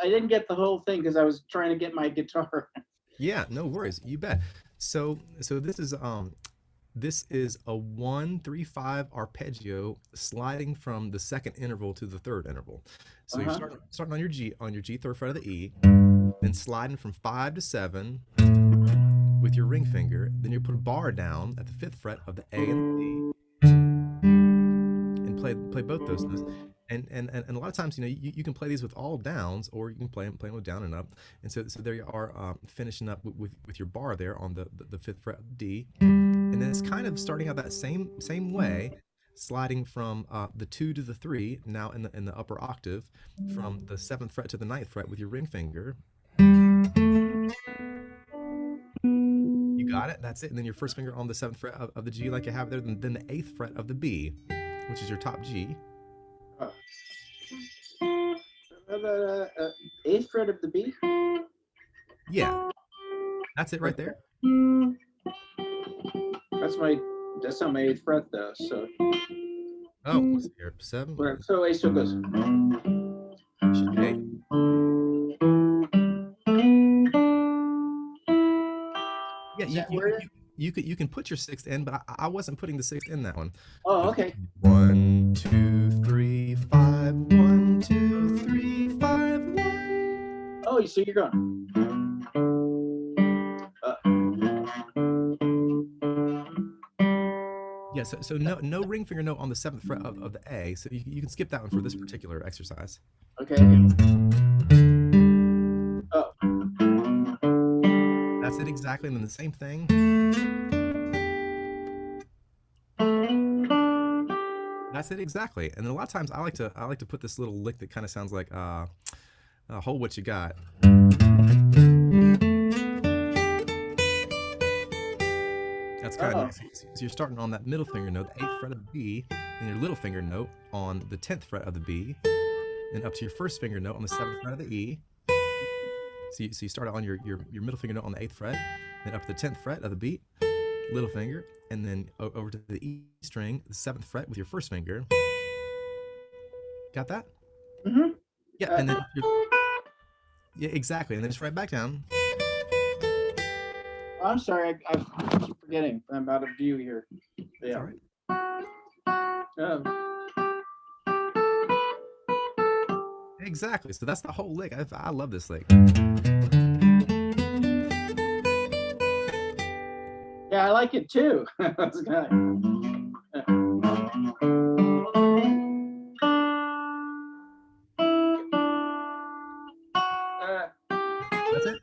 I didn't get the whole thing because I was trying to get my guitar. Yeah, no worries. You bet. So this is a 1-3-5 arpeggio sliding from the second interval to the third interval. So you're starting on your G third fret of the E, then sliding from 5 to 7 with your ring finger. Then you put a bar down at the 5th fret of the A and the B, and play both those notes. And a lot of times, you can play these with all downs, or you can play them with down and up. And so there you are, finishing up with your bar there on the 5th fret D, and then it's kind of starting out that same way, sliding from the 2 to the 3, now in the upper octave, from the 7th fret to the 9th fret with your ring finger. You got it. That's it. And then your first finger on the 7th fret of the G, like you have there. Then the 8th fret of the B, which is your top G. 8th fret of the B. Yeah, that's it right there. That's not my 8th fret though. So Oh, let's see here. 7. so A still goes. Should be 8. Yeah, you can put your 6th in, but I wasn't putting the 6th in that one. Oh, okay. 1, 2, 3, 5. 1, 2, 3, 5. 1. Oh, so you're going. Yeah, so no ring finger note on the 7th fret of the A, so you can skip that one for this particular exercise. Okay. Oh. That's it exactly, and then the same thing. That's it exactly. And then a lot of times I like to put this little lick that kind of sounds like hold what you got. That's kind of nice. So you're starting on that middle finger note, the 8th fret of the B, and your little finger note on the 10th fret of the B, then up to your first finger note on the 7th fret of the E. So you start on your middle finger note on the 8th fret, then up to the 10th fret of the B, little finger, and then over to the E string, the 7th fret with your first finger. Got that? Mm-hmm. Yeah, and then yeah, exactly, and then it's right back down. I'm sorry, I keep forgetting. I'm out of view here. Yeah. Exactly. So that's the whole lick. I love this lick. Yeah, I like it too. That's good. That's it.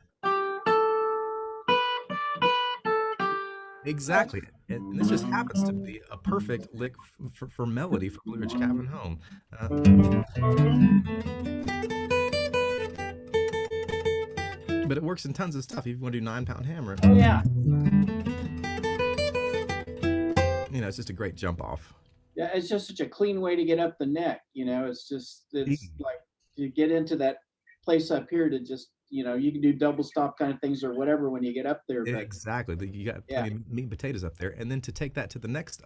Exactly. And this just happens to be a perfect lick for melody for Blue Ridge Cabin Home. But it works in tons of stuff. If you want to do 9-pound hammer. Oh, yeah. It's just a great jump off. Yeah, it's just such a clean way to get up the neck. It's like you get into that place up here to just, you can do double stop kind of things or whatever when you get up there. But Exactly. You got yeah, plenty of meat and potatoes up there, and then to take that to the next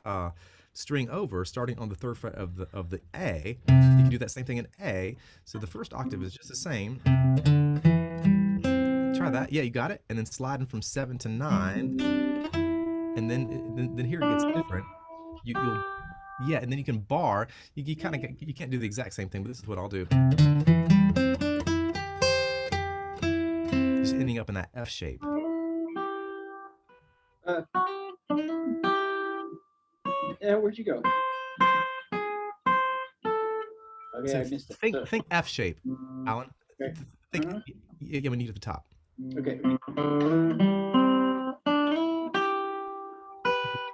string over, starting on the third fret of the A, you can do that same thing in A. So the first octave is just the same. Try that. Yeah, you got it. And then sliding from 7 to 9, and then here it gets different. You'll yeah, and then you can bar. You kind of you can't do the exact same thing, but this is what I'll do. Just ending up in that F shape. yeah, where'd you go? Okay, So I missed it. think F shape, Alan. Okay. Think yeah, we need at the top. Okay.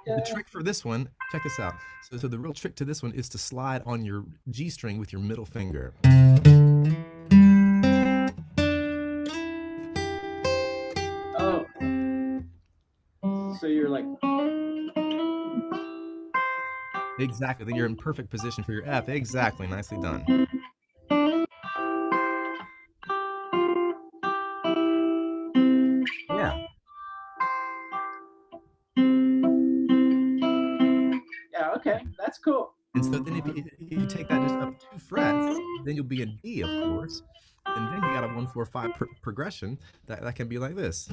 The trick for this one, check this out. So the real trick to this one is to slide on your G string with your middle finger. Oh. So you're like. Exactly. Then you're in perfect position for your F. Exactly. Nicely done. Yeah. Yeah. Okay. That's cool. And so then if you take that just up 2 frets, then you'll be in D, of course. And then you got a 1, 4, 5 progression that can be like this.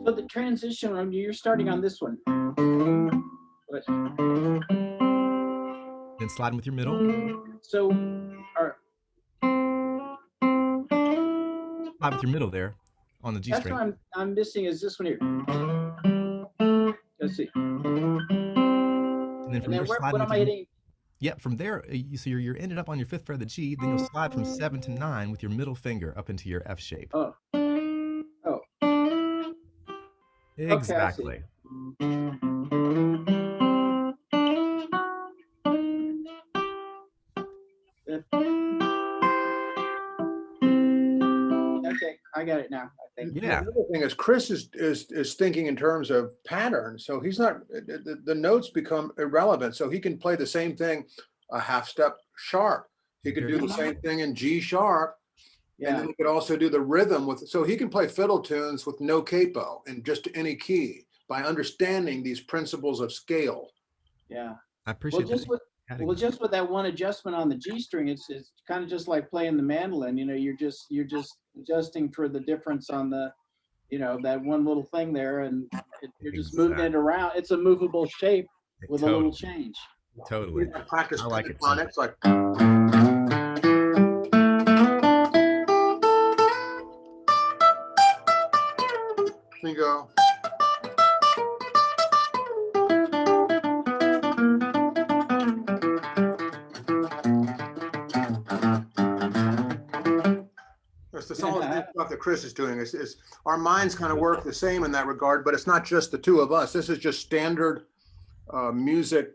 So the transition, you're starting on this one. But, Then sliding with your middle. so, Slide with your middle there on the G that's string. what I'm missing is this one here. Let's see. And then from there, What sliding am I with your, hitting? yeah, from there, so you're ended up on your 5th fret of the G. Then you'll slide from 7 to 9 with your middle finger up into your F shape. Oh. Oh. Exactly. Okay, I got it now, I think. Yeah. The other thing is Chris is thinking in terms of pattern. So he's not, the notes become irrelevant. So he can play the same thing a half step sharp. He could do the same thing in G sharp. And Yeah. then he could also do the rhythm with, so he can play fiddle tunes with no capo and just any key by understanding these principles of scale. Yeah. I Well, appreciate just that. with that one adjustment on the G string, it's kind of just like playing the mandolin. You're just adjusting for the difference on the, that one little thing there, and you're just moving it around. It's a movable shape with a little change. Totally. Practice I like it too. pentatonics, like. Bingo. That's all the stuff that Chris is doing. Is our minds kind of work the same in that regard, but it's not just the two of us. This is just standard music,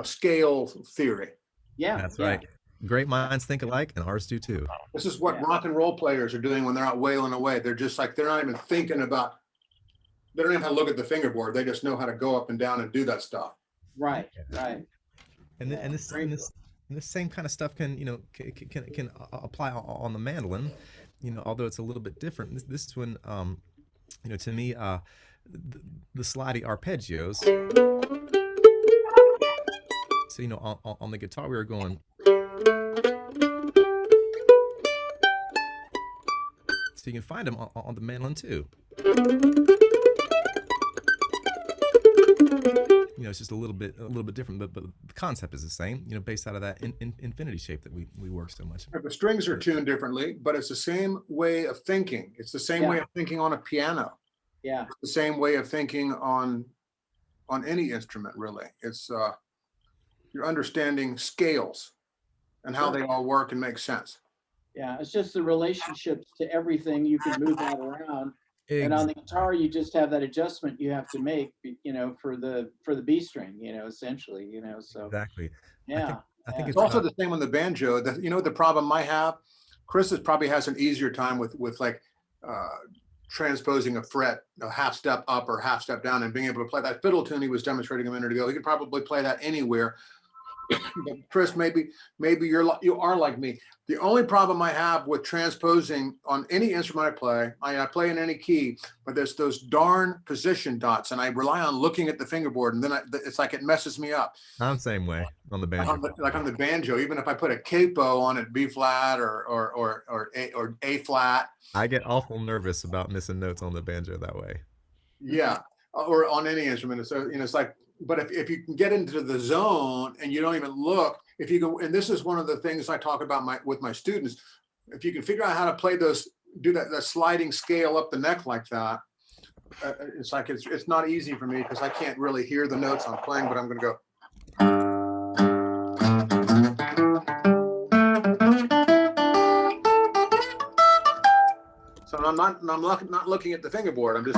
scale theory. Yeah. That's right. Great minds think alike, and ours do too. This is what rock and roll players are doing when they're out wailing away. They're just like, they're not even thinking about, they don't even have to look at the fingerboard. They just know how to go up and down and do that stuff. Right. Right. And this same kind of stuff can can apply on the mandolin, although it's a little bit different. This is when to me the Slotty Arpeggios. So on the guitar we were going. So you can find them on the mandolin too. It's just a little bit different, but the concept is the same. Based out of that infinity shape that we work so much. The strings are tuned differently, but it's the same way of thinking. It's the same way of thinking on a piano. Yeah. It's the same way of thinking on any instrument, really. It's you're understanding scales and how they all work and make sense. Yeah, it's just the relationships to everything you can move that around. And on the guitar, you just have that adjustment you have to make, for the B string, essentially, so Exactly. yeah. I think It's it's also the same on the banjo. The problem I have, probably has an easier time with like transposing a fret a half step up or half step down and being able to play that fiddle tune he was demonstrating a minute ago. He could probably play that anywhere. But Chris, maybe you are like me. The only problem I have with transposing on any instrument I play, I play in any key, but there's those darn position dots, and I rely on looking at the fingerboard, and then it's like it messes me up. I'm same way on the banjo. Like on the banjo, even if I put a capo on it, B flat or A flat. I get awful nervous about missing notes on the banjo that way. Yeah, or on any instrument. So it's like, but if you can get into the zone and you don't even look, if you go, and this is one of the things I talk about with my students, if you can figure out how to play do that sliding scale up the neck like that, it's like it's not easy for me because I can't really hear the notes I'm playing, but I'm going to go. So I'm not looking at the fingerboard. I'm just.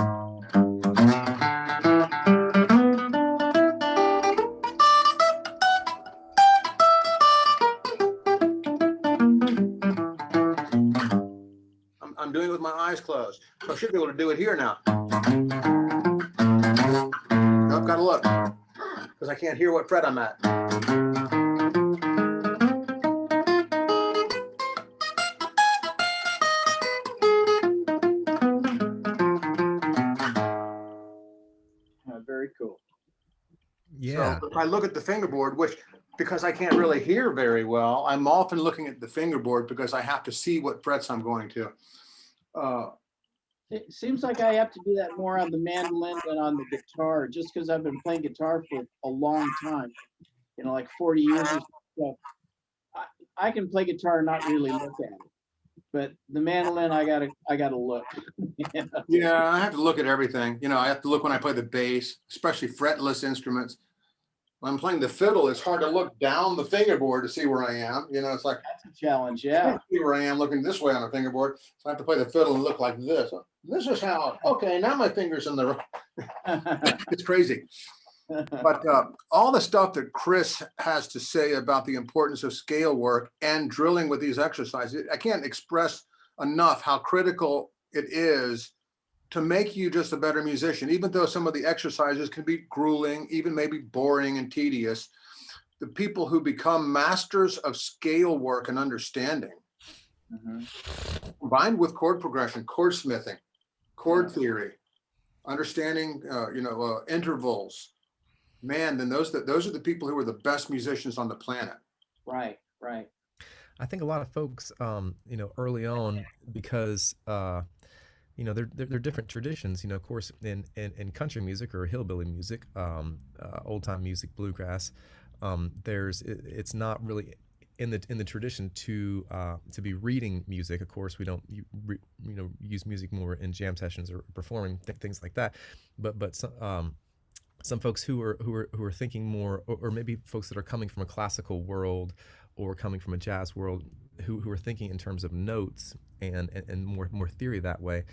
I'm doing it with my eyes closed. So I should be able to do it here now. I've got to look because I can't hear what fret I'm at. Very cool. Yeah. So if I look at the fingerboard, which because I can't really hear very well, I'm often looking at the fingerboard because I have to see what frets I'm going to. It seems like I have to do that more on the mandolin than on the guitar, just because I've been playing guitar for a long time, like 40 years or so. I can play guitar and not really look at it, but the mandolin, I gotta look. Yeah, I have to look at everything. I have to look when I play the bass, especially fretless instruments. When I'm playing the fiddle, it's hard to look down the fingerboard to see where I am. It's like That's a challenge, I yeah. can't see where I am looking this way on a fingerboard. So I have to play the fiddle and look like this. This is how, okay, now my finger's in the, it's crazy. But all the stuff that Chris has to say about the importance of scale work and drilling with these exercises, I can't express enough how critical it is to make you just a better musician, even though some of the exercises can be grueling, even maybe boring and tedious. The people who become masters of scale work and understanding, combined with chord progression, chord smithing, chord theory, understanding, intervals, man, then those are the people who are the best musicians on the planet. Right. I think a lot of folks, early on, because they're different traditions. Of course, in country music or hillbilly music, old time music, bluegrass, it's not really in the tradition to be reading music. Of course, we don't use music more in jam sessions or performing things like that. But some folks who are thinking more, or maybe folks that are coming from a classical world or coming from a jazz world, who are thinking in terms of notes and more theory that way,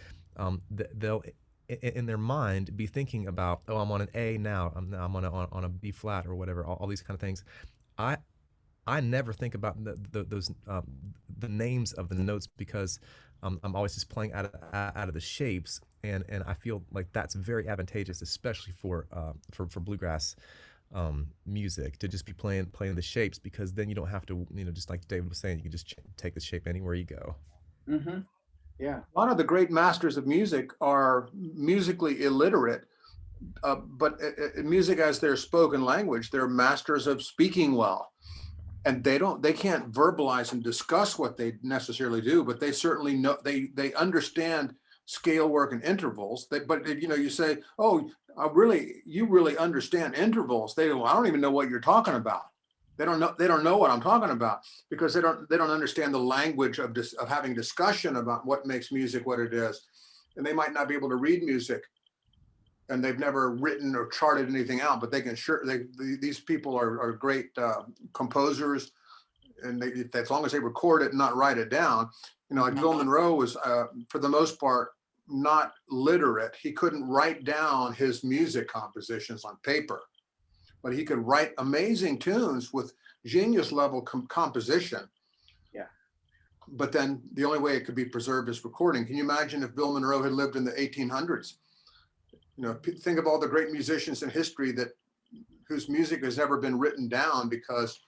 they'll in their mind be thinking about, oh, I'm on an A now, I'm on a B flat or whatever, all these kind of things. I never think about those the names of the notes because I'm always just playing out of the shapes, and I feel like that's very advantageous, especially for bluegrass music, to just be playing the shapes, because then you don't have to, just like David was saying, you can just take the shape anywhere you go. Mm-hmm. Yeah. A lot of the great masters of music are musically illiterate, but music as their spoken language, they're masters of speaking well. And they can't verbalize and discuss what they necessarily do, but they certainly know, they understand scale work and intervals. But you say, oh, you really understand intervals. They go, well, I don't even know what you're talking about. They don't know what I'm talking about, because they don't understand the language of having discussion about what makes music what it is. And they might not be able to read music, and they've never written or charted anything out, but they can these people are great composers, and as long as they record it and not write it down, like Bill Monroe was, for the most part, not literate, he couldn't write down his music compositions on paper, but he could write amazing tunes with genius level composition. Yeah. But then the only way it could be preserved is recording. Can you imagine if Bill Monroe had lived in the 1800s? You know, think of all the great musicians in history whose music has never been written down because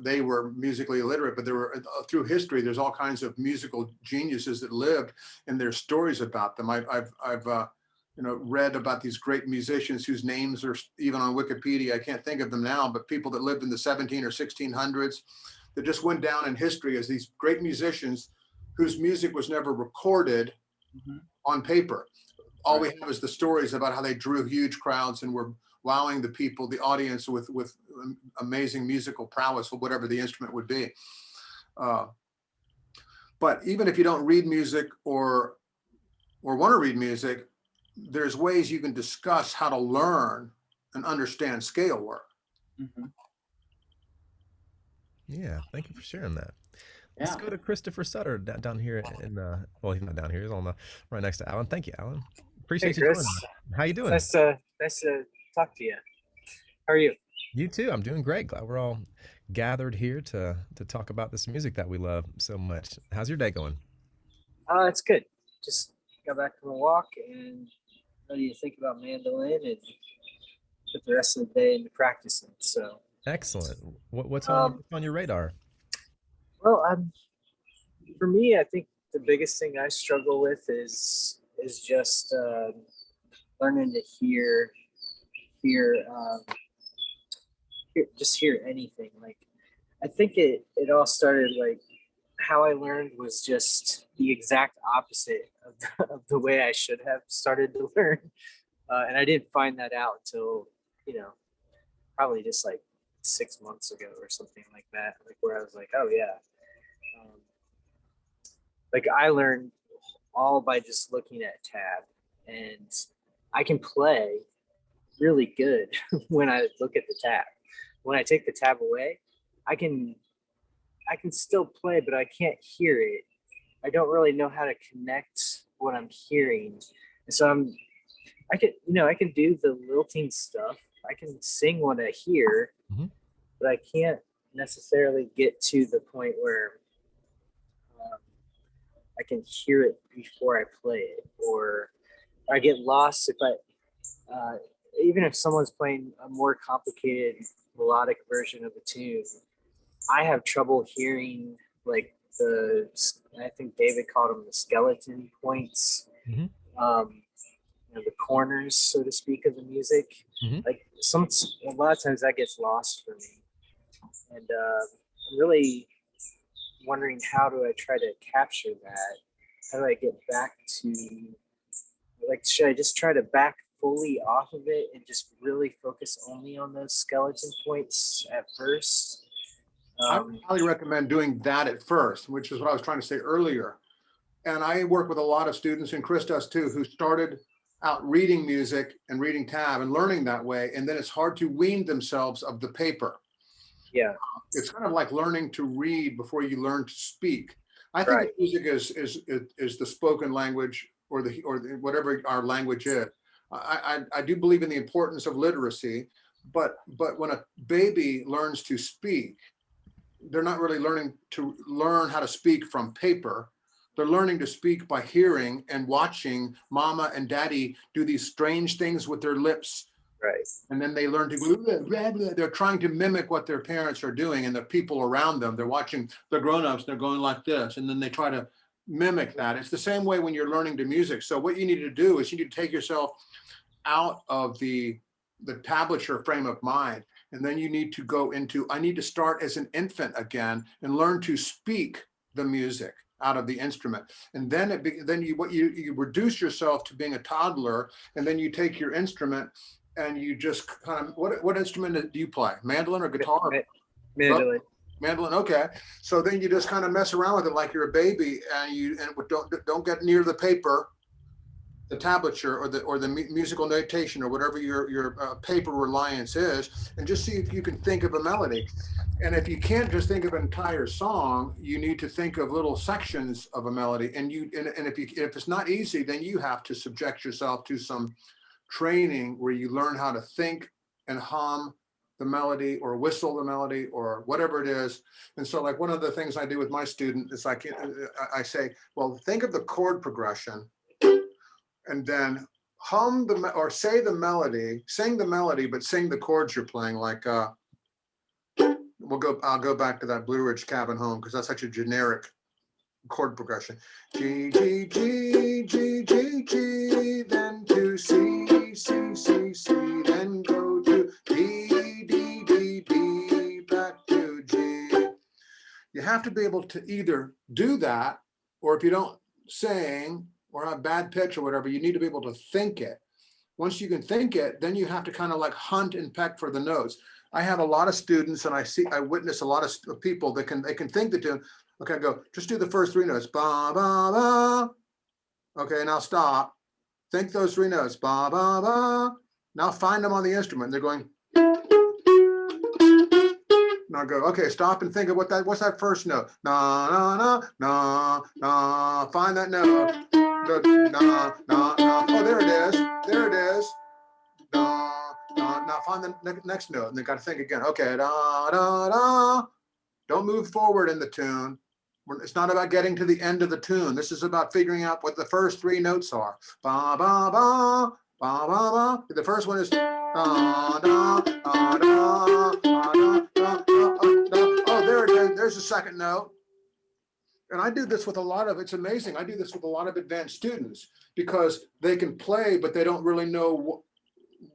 they were musically illiterate, but there were through history, there's all kinds of musical geniuses that lived, and there's stories about them. I've read about these great musicians whose names are even on Wikipedia. I can't think of them now, but people that lived in the 17 or 1600s that just went down in history as these great musicians whose music was never recorded on paper. All we have is the stories about how they drew huge crowds and were wowing the people, the audience with amazing musical prowess or whatever the instrument would be. But even if you don't read music or want to read music, there's ways you can discuss how to learn and understand scale work. Yeah, thank you for sharing that. Let's Yeah. go to Christopher Sutter down here in well, he's not down here, he's on the right next to Alan. Thank you, Alan. Appreciate Hey, you Chris. joining us. How you doing? Nice to talk to you. How are you? You too. I'm doing great. Glad we're all gathered here to talk about this music that we love so much. How's your day going? It's good. Just got back from a walk and ready to think about mandolin and put the rest of the day into practicing. So Excellent. What's on your radar? well, for me, I think the biggest thing I struggle with is just learning to hear anything. Like, I think it all started, like, how I learned was just the exact opposite of the way I should have started to learn. And I didn't find that out until, probably just like 6 months ago or something like that, like where I was like, oh yeah. Like, I learned all by just looking at tab, and I can play really good when I look at the tab. When I take the tab away, I can still play, but I can't hear it. I don't really know how to connect what I'm hearing. And so I can do the lilting stuff. I can sing what I hear, but I can't necessarily get to the point where I can hear it before I play it, or I get lost if even if someone's playing a more complicated melodic version of a tune. I have trouble hearing, like, I think David called them the skeleton points, the corners, so to speak, of the music. Like, a lot of times that gets lost for me, and I'm really wondering, how do I try to capture that? How do I get back to, like, should I just try to back fully off of it and just really focus only on those skeleton points at first? I would highly recommend doing that at first, which is what I was trying to say earlier. And I work with a lot of students, and Chris does too, who started out reading music and reading tab and learning that way. And then it's hard to wean themselves of the paper. Yeah. It's kind of like learning to read before you learn to speak. I think Right. music is the spoken language, or whatever our language is. I do believe in the importance of literacy, but when a baby learns to speak, they're not really learn how to speak from paper. They're learning to speak by hearing and watching mama and daddy do these strange things with their lips. Right. And then they learn to blah, blah. They're trying to mimic what their parents are doing and the people around them. They're watching the grown-ups, they're going like this, and then they try to mimic that. It's the same way when you're learning to music. So what you need to do is you need to take yourself out of the tablature frame of mind, and then you need to go into, I need to start as an infant again and learn to speak the music out of the instrument. And then you reduce yourself to being a toddler, and then you take your instrument and you just kind of, what instrument do you play? Mandolin or guitar? Mandolin. Mandolin, okay. So then you just kind of mess around with it like you're a baby, and don't get near the paper, the tablature or the musical notation or whatever your paper reliance is, and just see if you can think of a melody. And if you can't just think of an entire song, you need to think of little sections of a melody. And if it's not easy, then you have to subject yourself to some training where you learn how to think and hum the melody or whistle the melody or whatever it is. And so, like, one of the things I do with my student is I say, well, think of the chord progression and then hum or say the melody, sing the melody, but sing the chords you're playing. Like, I'll go back to that Blue Ridge Cabin Home because that's such a generic chord progression. G, G, G, G, G, G, then to C, C, C, C, then go to D, D, D, D, back to G. You have to be able to either do that, or if you don't sing or have bad pitch or whatever, you need to be able to think it. Once you can think it, then you have to kind of like hunt and peck for the notes. I have a lot of students and I witness a lot of people that can think the tune. Okay, go, just do the first three notes. Ba, ba, ba. Okay, now stop. Think those three notes. Ba, ba, ba. Now find them on the instrument. They're going. Now go, okay, stop and think of what's that first note? Na, na, na, na, na. Find that note. Na, na, na. Oh, there it is. There it is. Na, na. Now find the next note. And they got to think again. Okay, da, da, da. Don't move forward in the tune. It's not about getting to the end of the tune. This is about figuring out what the first three notes are. Ba, ba, ba, ba, ba, ba. The first one is da, da, da, da, da, da, da, da, da. Oh, there it is. There's the second note. And I do this with a lot of, it's amazing. I do this with a lot of advanced students because they can play, but they don't really know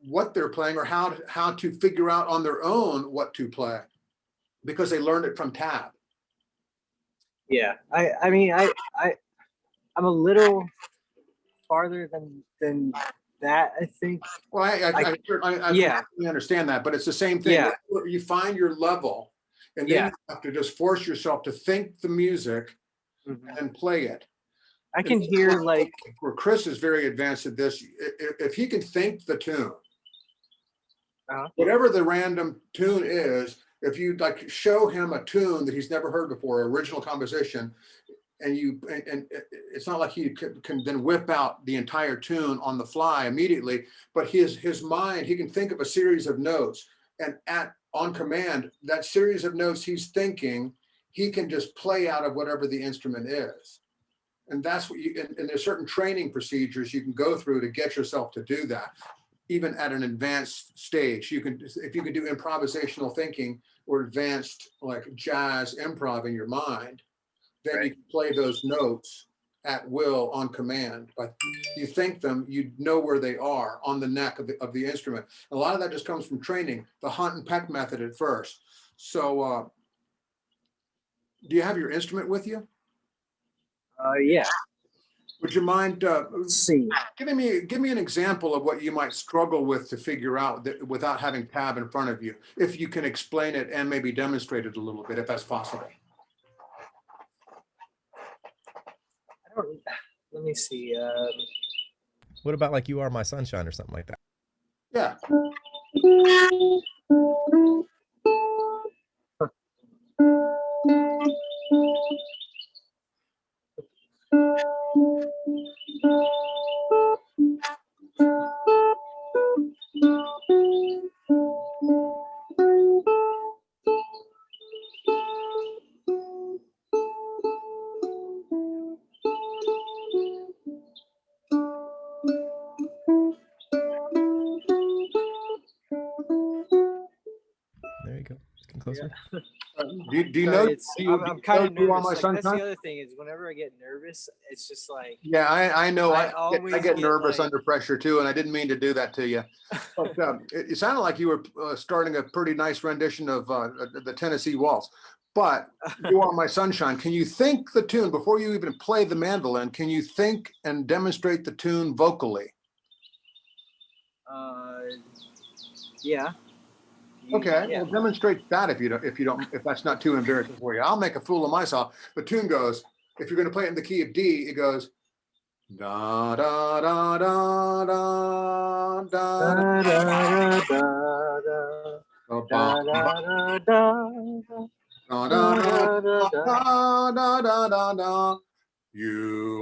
what they're playing or how to figure out on their own what to play because they learned it from tab. Yeah, I mean, I'm a little farther than that, I think. Well, I yeah, understand that, but it's the same thing. Yeah. You find your level, and then you have to just force yourself to think the music and play it. I can hear like where Chris is very advanced at this. If he can think the tune, whatever the random tune is. If you like show him a tune that he's never heard before, original composition, and it's not like he can then whip out the entire tune on the fly immediately, but his mind, he can think of a series of notes, and on command, that series of notes he's thinking, he can just play out of whatever the instrument is. And that's what and there's certain training procedures you can go through to get yourself to do that. Even at an advanced stage, if you can do improvisational thinking or advanced like jazz improv in your mind, then you can play those notes at will on command. But you think them, you know where they are on the neck of the instrument. A lot of that just comes from training, the hunt and peck method at first. So do you have your instrument with you? yeah. Would you mind see. Give me an example of what you might struggle with to figure out without having tab in front of you, if you can explain it and maybe demonstrate it a little bit, if that's possible. Let me see. What about like You Are My Sunshine or something like that? Yeah. There you go. Getting closer. Yeah. Do you know? I'm kind of You Are My nervous. Like, that's Sunshine? the other thing is whenever I get nervous, it's just like. Yeah, I know. I always get nervous like, under pressure too, and I didn't mean to do that to you. But it sounded like you were starting a pretty nice rendition of the Tennessee Waltz. But You Are My Sunshine. Can you think the tune before you even play the mandolin? Can you think and demonstrate the tune vocally? Yeah. Okay, Yeah. well, demonstrate that if that's not too embarrassing for you. I'll make a fool of myself. The tune goes, if you're going to play it in the key of D, it goes da da da da You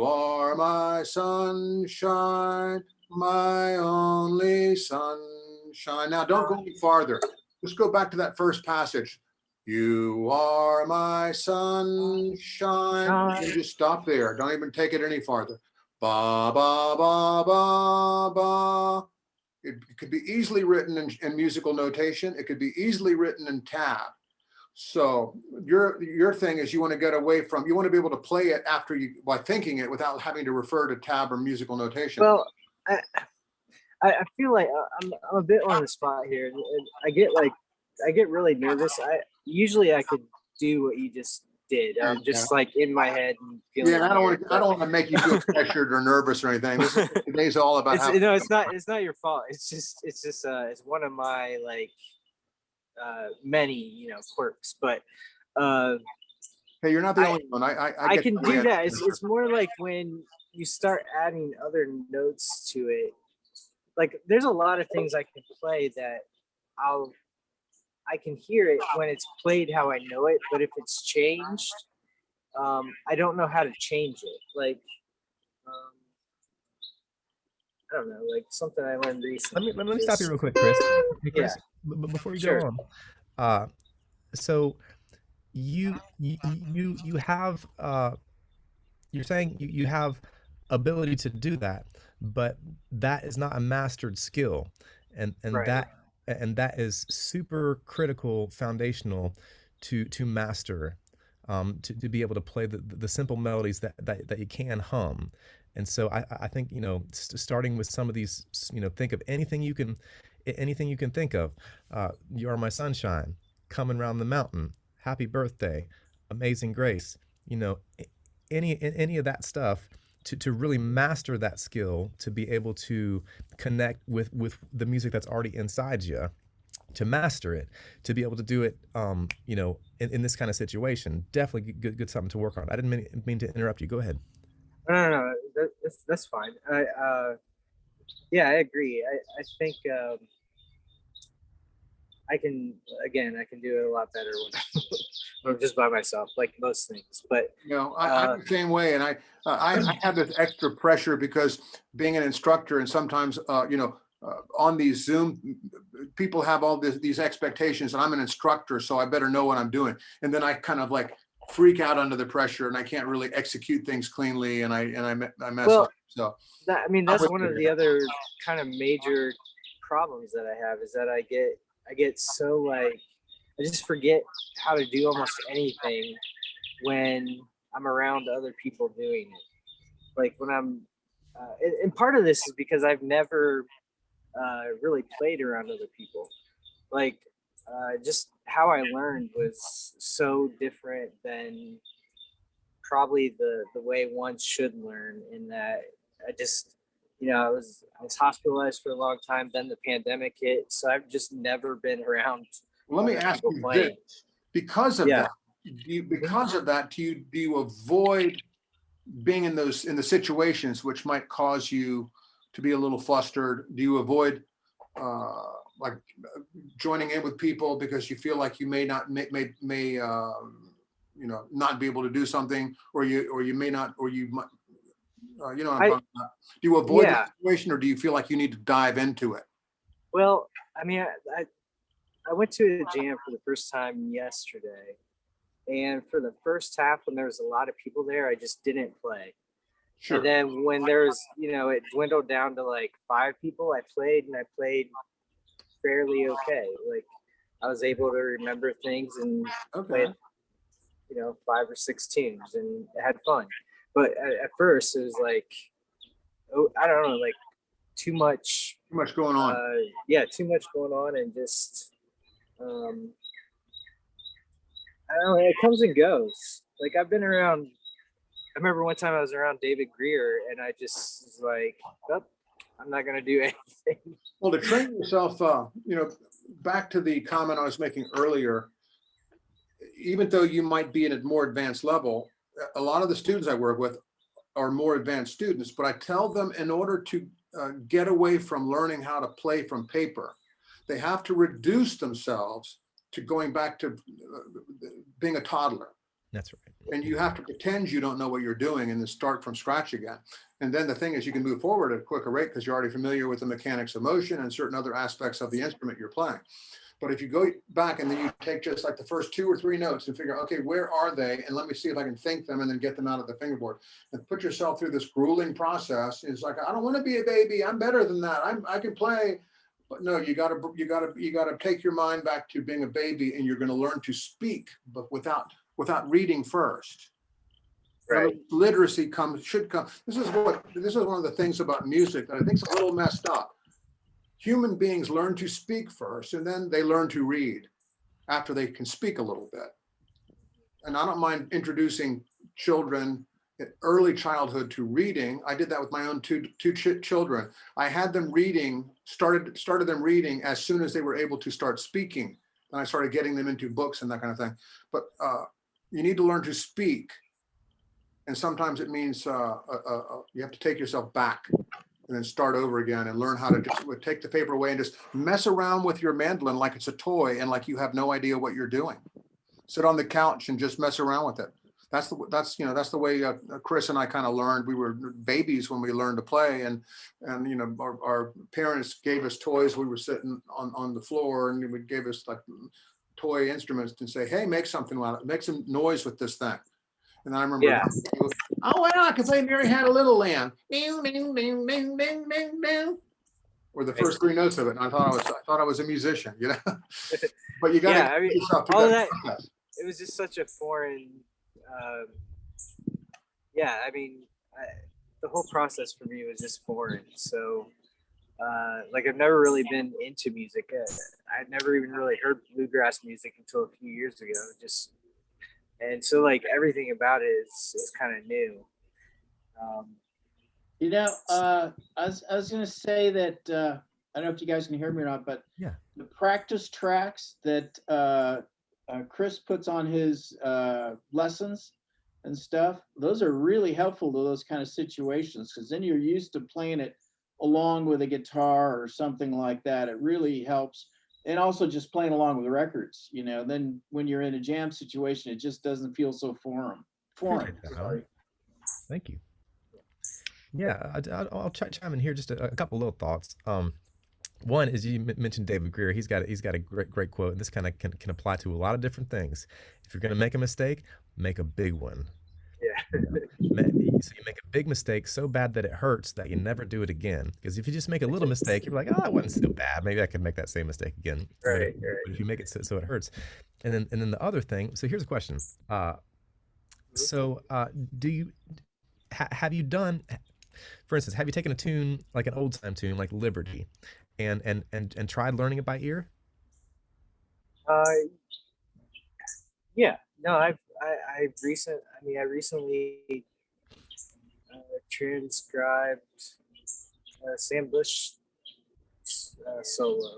are my sunshine, my only sunshine. Now don't go any farther. Just go back to that first passage. You are my sunshine. And just stop there. Don't even take it any farther. Ba ba ba ba ba. It could be easily written in musical notation. It could be easily written in tab. So your thing is you want to get away from, you want to be able to play it after you, by thinking it without having to refer to tab or musical notation. Well, I feel like I'm a bit on the spot here. And I get really nervous. Usually I could do what you just did. I'm just like in my head and feeling. Yeah, I don't want to make you feel pressured or nervous or anything. Today's all about how. No, it's not your fault. It's one of my like many quirks, but hey, you're not the only one. I can do that. It's more like when you start adding other notes to it. Like there's a lot of things I can play that I can hear it when it's played how I know it, but if it's changed, I don't know how to change it. Like I don't know, like something I learned recently. Let me stop you real quick, Chris. Hey, Chris, before you go on, so you have you're saying you have ability to do that, but that is not a mastered skill, and Right. that is super critical, foundational to master, to be able to play the simple melodies that you can hum. And so I think, starting with some of these, think of anything you can think of. You Are My Sunshine, Coming Round the Mountain, Happy Birthday, Amazing Grace, any of that stuff, to really master that skill, to be able to connect with the music that's already inside you, to master it, to be able to do it, in this kind of situation. Definitely good something to work on. I didn't mean to interrupt you. Go ahead. No, that's fine. Yeah, I agree. I think I can do it a lot better when I'm just by myself, like most things. But I'm the same way, and I have this extra pressure because being an instructor, and sometimes on these Zoom, people have all these expectations, and I'm an instructor, so I better know what I'm doing. And then I kind of like freak out under the pressure, and I can't really execute things cleanly, and I mess up. So that's one of the other kind of major problems that I have, is that I get so like I just forget how to do almost anything when I'm around other people doing it. Like when I'm and part of this is because I've never really played around other people. Like just how I learned was so different than probably the way one should learn, in that I just I was hospitalized for a long time, then the pandemic hit, so I've just never been around. Let me ask you this. Because of that, do you avoid being in the situations which might cause you to be a little flustered? Do you avoid like joining in with people because you feel like you may not not be able to do something, or you may not, or you might, what I'm talking about. Do you avoid the situation, or do you feel like you need to dive into it? Well, I mean, I went to a jam for the first time yesterday, and for the first half, when there was a lot of people there, I just didn't play. Sure. And then when there's, it dwindled down to like 5 people, I played fairly okay. Like I was able to remember things and played, 5 or 6 tunes and had fun. But at first it was like, I don't know, like too much going on. Too much going on, and just I don't know, it comes and goes. Like I've been around. I remember one time I was around David Greer, and I just was like, oh, I'm not gonna do anything. Well, to train yourself, back to the comment I was making earlier, even though you might be at a more advanced level, a lot of the students I work with are more advanced students, but I tell them, in order to get away from learning how to play from paper. They have to reduce themselves to going back to being a toddler. That's right. And you have to pretend you don't know what you're doing and then start from scratch again. And then the thing is, you can move forward at a quicker rate because you're already familiar with the mechanics of motion and certain other aspects of the instrument you're playing. But if you go back and then you take just like the first 2 or 3 notes and figure, okay, where are they? And let me see if I can think them and then get them out of the fingerboard and put yourself through this grueling process. It's like, I don't want to be a baby. I'm better than that. I can play. But no, you gotta take your mind back to being a baby, and you're going to learn to speak, but without reading first. Right. Literacy should come. This is one of the things about music that I think is a little messed up. Human beings learn to speak first, and then they learn to read after they can speak a little bit. And I don't mind introducing children in early childhood to reading. I did that with my own two children. I had them reading, started them reading as soon as they were able to start speaking. And I started getting them into books and that kind of thing. But you need to learn to speak. And sometimes it means you have to take yourself back and then start over again and learn how to just take the paper away and just mess around with your mandolin like it's a toy and like you have no idea what you're doing. Sit on the couch and just mess around with it. That's the way Chris and I kind of learned. We were babies when we learned to play, and our parents gave us toys. We were sitting on the floor, and they would give us like toy instruments and say, "Hey, make something with it. Make some noise with this thing." And I remember, oh well, I can play Mary Had a Little Lamb. Ding, ding, ding, ding, ding, ding, ding. Or the first 3 notes of it, and I thought I was a musician, But you got to yourself all that. It was just such a foreign. The whole process for me was just foreign. So, I've never really been into music. I'd never even really heard bluegrass music until a few years ago. And so everything about it is kind of new. I was going to say that I don't know if you guys can hear me or not, but yeah, the practice tracks that Chris puts on his lessons and stuff, those are really helpful to those kind of situations, because then you're used to playing it along with a guitar or something like that. It really helps. And also just playing along with the records, then when you're in a jam situation, it just doesn't feel so foreign. Sorry. Thank you. Yeah, I'll chime in here. Just a couple little thoughts. One is, you mentioned David Greer. He's got a great quote, and this kind of can apply to a lot of different things. If you're going to make a mistake, make a big one. Yeah. So you make a big mistake so bad that it hurts that you never do it again. Because if you just make a little mistake, you're like, oh, that wasn't so bad. Maybe I could make that same mistake again. Right. But if you make it so it hurts, and then the other thing. So here's a question. Do you have you done? For instance, have you taken a tune, like an old time tune, like Liberty, and tried learning it by ear? Yeah. No, I recently transcribed Sam Bush solo.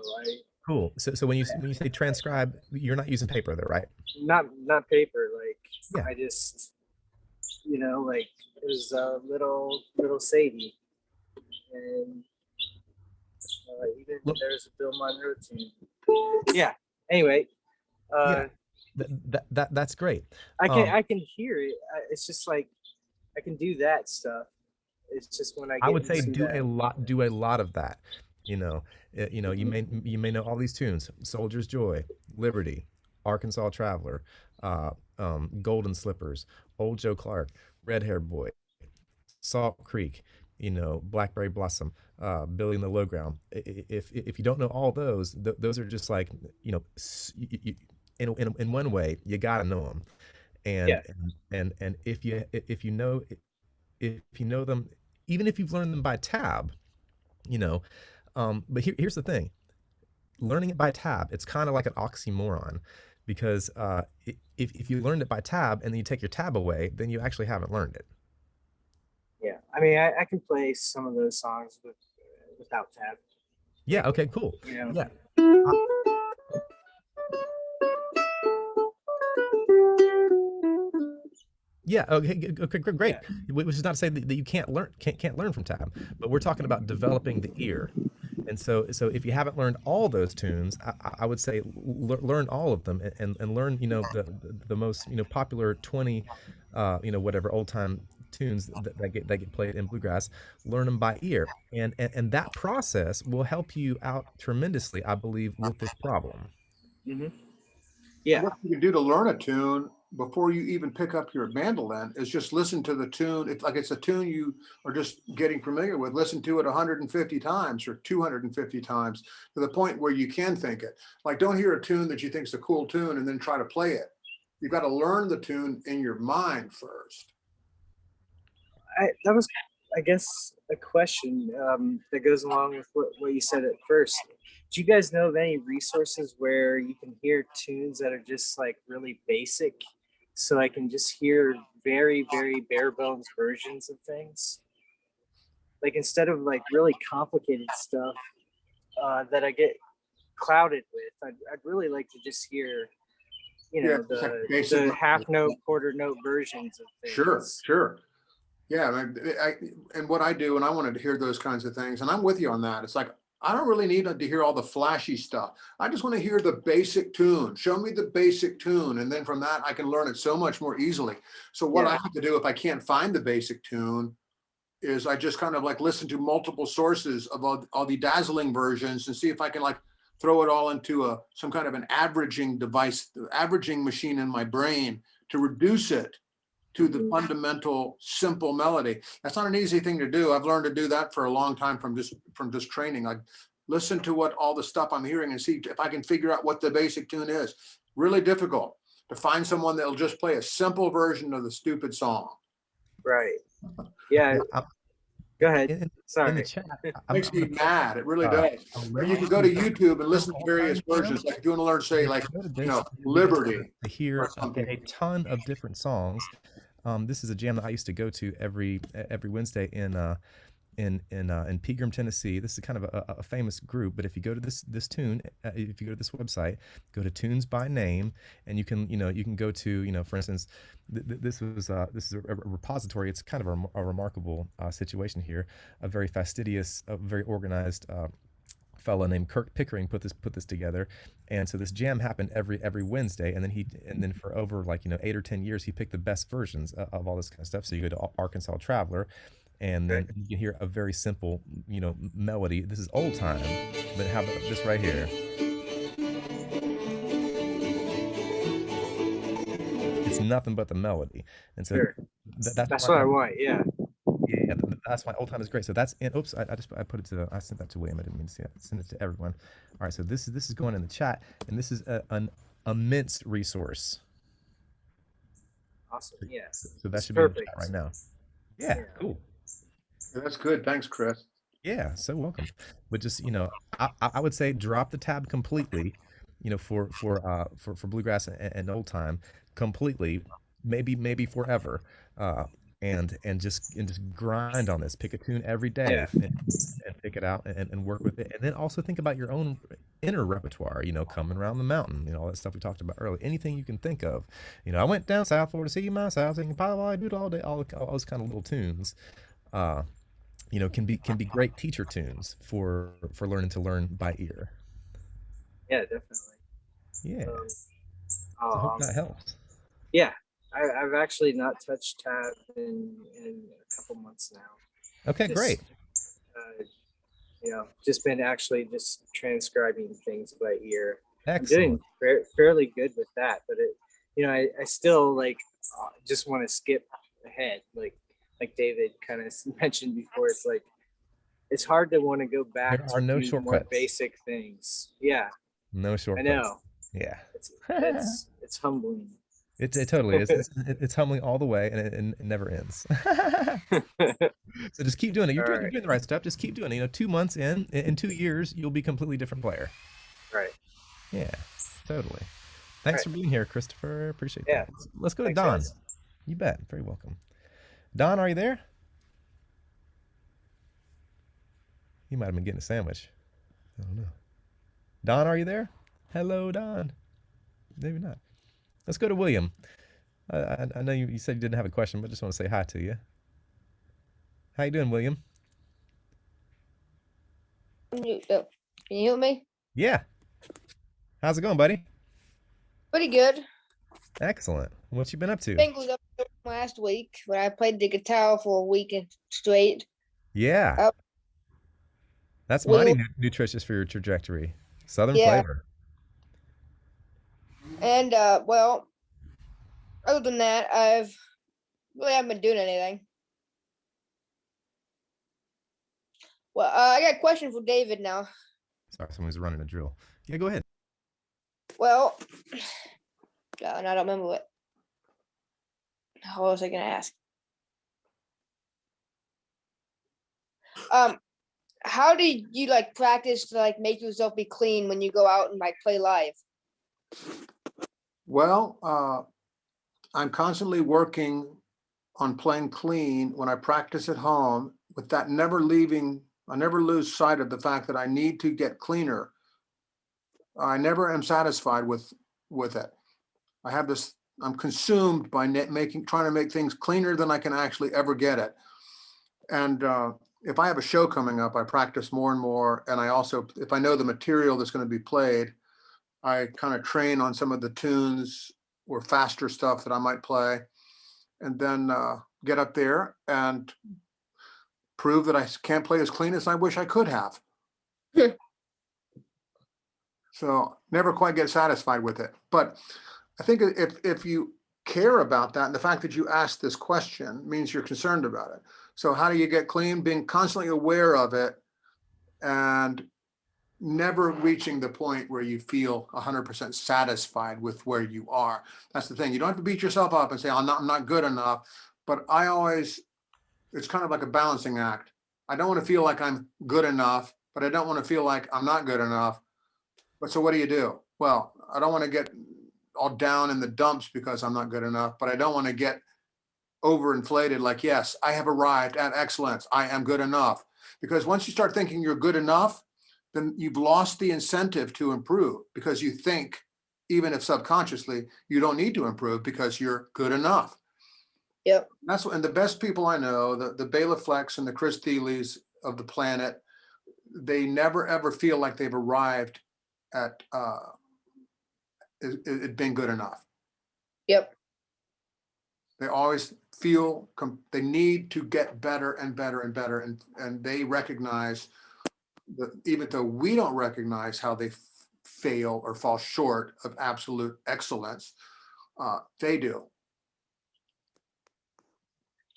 Cool. So when you say transcribe, you're not using paper though, right? Not paper. Yeah. I just it was little Sadie, and even there's a Bill Monroe tune. Yeah. Anyway. That's great. I can hear it. It's just I can do that stuff. It's just when I would say do a lot of that. You may know all these tunes: Soldier's Joy, Liberty, Arkansas Traveler, Golden Slippers, Old Joe Clark, Red Hair Boy, Salt Creek, Blackberry Blossom, Billy in the Low Ground. If you don't know all those, those are just in one way, you gotta know them, and if you know them, even if you've learned them by tab, but here's the thing: learning it by tab, it's kind of like an oxymoron, because if you learned it by tab and then you take your tab away, then you actually haven't learned it. Yeah, I can play some of those songs without tab. Yeah. Okay. Cool. Yeah. Yeah. Okay. Okay. Great. Which is not to say that you can't learn from tab, but we're talking about developing the ear. And so if you haven't learned all those tunes, I would say learn all of them and learn, the most, popular 20, whatever old time tunes that get played in bluegrass. Learn them by ear, and that process will help you out tremendously, I believe, with this problem. Hmm. And Yeah. what you can do to learn a tune before you even pick up your mandolin is just listen to the tune. If like it's a tune you are just getting familiar with, listen to it 150 times or 250 times to the point where you can think it. Like, don't hear a tune that you think is a cool tune and then try to play it. You've got to learn the tune in your mind first. That was, I guess, a question that goes along with what you said at first. Do you guys know of any resources where you can hear tunes that are just like really basic, so I can just hear very, very bare bones versions of things? Like, instead of like really complicated stuff that I get clouded with, I'd really like to just hear, It's like basic. the half note, quarter note versions of things. Sure. Yeah, and what I do, and I wanted to hear those kinds of things, and I'm with you on that. It's like, I don't really need to hear all the flashy stuff. I just want to hear the basic tune. Show me the basic tune, and then from that, I can learn it so much more easily. So what I have to do if I can't find the basic tune is I just kind of like listen to multiple sources of all the dazzling versions and see if I can like throw it all into some kind of an averaging device, the averaging machine in my brain to reduce it to the fundamental simple melody. That's not an easy thing to do. I've learned to do that for a long time from just training. I listen to what all the stuff I'm hearing and see if I can figure out what the basic tune is. Really difficult to find someone that'll just play a simple version of the stupid song. Right. Yeah. Go ahead. Sorry. In the chat, Makes me mad. It really does. Or you can go to YouTube and listen to various versions. Like if you want to learn, say, like, Liberty. To hear a ton of different songs. This is a jam that I used to go to every Wednesday in Pegram, Tennessee. This is kind of a famous group, but if you go to this tune, if you go to this website, go to tunes by name, and you can go to, for instance, this is a repository. It's kind of a remarkable situation here. A very fastidious, very organized fellow named Kirk Pickering put this together, and so this jam happened every Wednesday, and then for over 8 or 10 years he picked the best versions of all this kind of stuff. So you go to Arkansas Traveler, and then you can hear a very simple melody. This is old time, but how about this right here? It's nothing but the melody, and so that's what I want. Yeah, that's why old time is great. So that's and oops, I put it to I sent that to William. I didn't mean to see it. I sent it to everyone. All right, so this is going in the chat, and this is an immense resource. Awesome. Yes. So that should be in the chat right now. Yeah. Cool. Yeah, that's good. Thanks, Chris. Yeah, so welcome. But just I would say drop the tab completely, for bluegrass and old time completely, maybe forever, and just grind on this. Pick a tune every day and pick it out and work with it, and then also think about your own inner repertoire. Coming around the mountain, all that stuff we talked about earlier. Anything you can think of. I went down south for to see myself, singing "Pie do it all day," all those kind of little tunes. Can be great teacher tunes for learning to learn by ear. Yeah, definitely. Yeah. So I hope that helps. Yeah, I've actually not touched tab in a couple months now. Okay, great. Just been actually just transcribing things by ear. Excellent. I'm doing fairly good with that, but I still just want to skip ahead, like David kind of mentioned before. It's like it's hard to want to go back there are to no more shortcuts. Basic things. Yeah, no shortcuts. I know. Yeah, it's humbling. It totally is. It's humbling all the way, and it never ends. So just keep doing it. You're doing the right stuff. Just keep doing it. 2 months in 2 years, you'll be a completely different player. Right. Yeah, totally. Thanks for being here, Christopher. Appreciate that. Let's go to Don. Guys. You bet. Very welcome. Don, are you there? He might have been getting a sandwich. I don't know. Don, are you there? Hello, Don. Maybe not. Let's go to William. I know you said you didn't have a question, but just want to say hi to you. How you doing, William? Can you hear me? Yeah. How's it going, buddy? Pretty good. Excellent. What you been up to? Thing was up last week when I played the guitar for a week straight. Yeah. Uh, That's we mighty were- nutritious for your trajectory. Southern Yeah. flavor. And well, other than that, I've really haven't been doing anything. Well, I got a question for David now. Sorry, someone's running a drill. Yeah, go ahead. Well, and I don't remember what was I gonna ask. How do you like practice to like make yourself be clean when you go out and like play live? Well, I'm constantly working on playing clean when I practice at home, with that never leaving. I never lose sight of the fact that I need to get cleaner. I never am satisfied with it. I have this, I'm consumed by trying to make things cleaner than I can actually ever get it. And if I have a show coming up, I practice more and more. And I also, if I know the material that's going to be played, I kind of train on some of the tunes or faster stuff that I might play, and then get up there and prove that I can't play as clean as I wish I could have. So never quite get satisfied with it. But I think if you care about that, and the fact that you asked this question means you're concerned about it. So how do you get clean? Being constantly aware of it and never reaching the point where you feel 100% satisfied with where you are. That's the thing. You don't have to beat yourself up and say, I'm not good enough. But it's kind of like a balancing act. I don't want to feel like I'm good enough, but I don't want to feel like I'm not good enough. But so what do? Well, I don't want to get all down in the dumps because I'm not good enough, but I don't want to get overinflated like, yes, I have arrived at excellence. I am good enough. Because once you start thinking you're good enough, then you've lost the incentive to improve, because you think, even if subconsciously, you don't need to improve because you're good enough. Yep. And the best people I know, the Bela Flecks and the Chris Thiele's of the planet, they never ever feel like they've arrived at it being good enough. Yep. They always feel they need to get better and better and better, and they recognize that even though we don't recognize how they fail or fall short of absolute excellence, they do.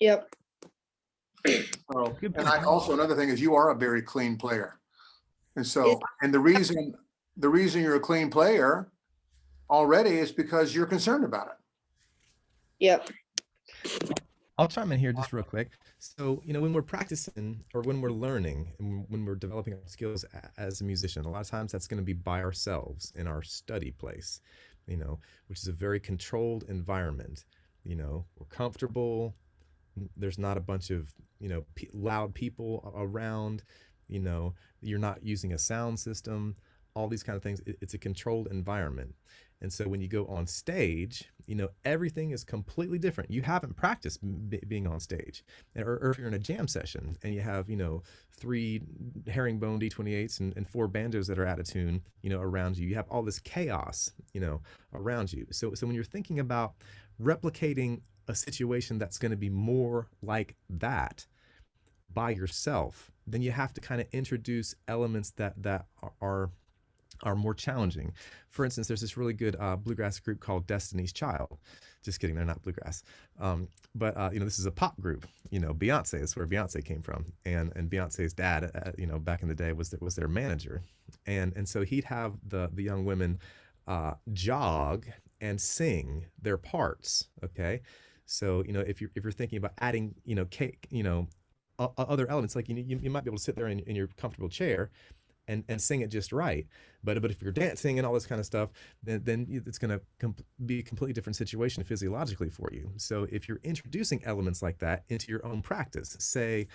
Yep. So, Good and point. another thing is, you are a very clean player, and so and the reason you're a clean player already is because you're concerned about it. Yep. I'll chime in here just real quick. So, when we're practicing or when we're learning and when we're developing our skills as a musician, a lot of times that's going to be by ourselves in our study place, which is a very controlled environment. We're comfortable. There's not a bunch of, loud people around, you're not using a sound system, all these kind of things. It's a controlled environment. And so when you go on stage, everything is completely different. You haven't practiced being on stage. Or if you're in a jam session and you have, 3 herringbone D28s and 4 banjos that are out of tune, around you, you have all this chaos, around you. So when you're thinking about replicating a situation that's going to be more like that by yourself, then you have to kind of introduce elements that are more challenging. For instance, there's this really good bluegrass group called Destiny's Child. Just kidding, they're not bluegrass. But this is a pop group. Beyonce is where Beyonce came from, and Beyonce's dad, back in the day was their manager, and so he'd have the young women jog and sing their parts. Okay, so if you're thinking about adding cake, other elements, like you might be able to sit there in your comfortable chair and sing it just right. But if you're dancing and all this kind of stuff, then it's going to be a completely different situation physiologically for you. So if you're introducing elements like that into your own practice, say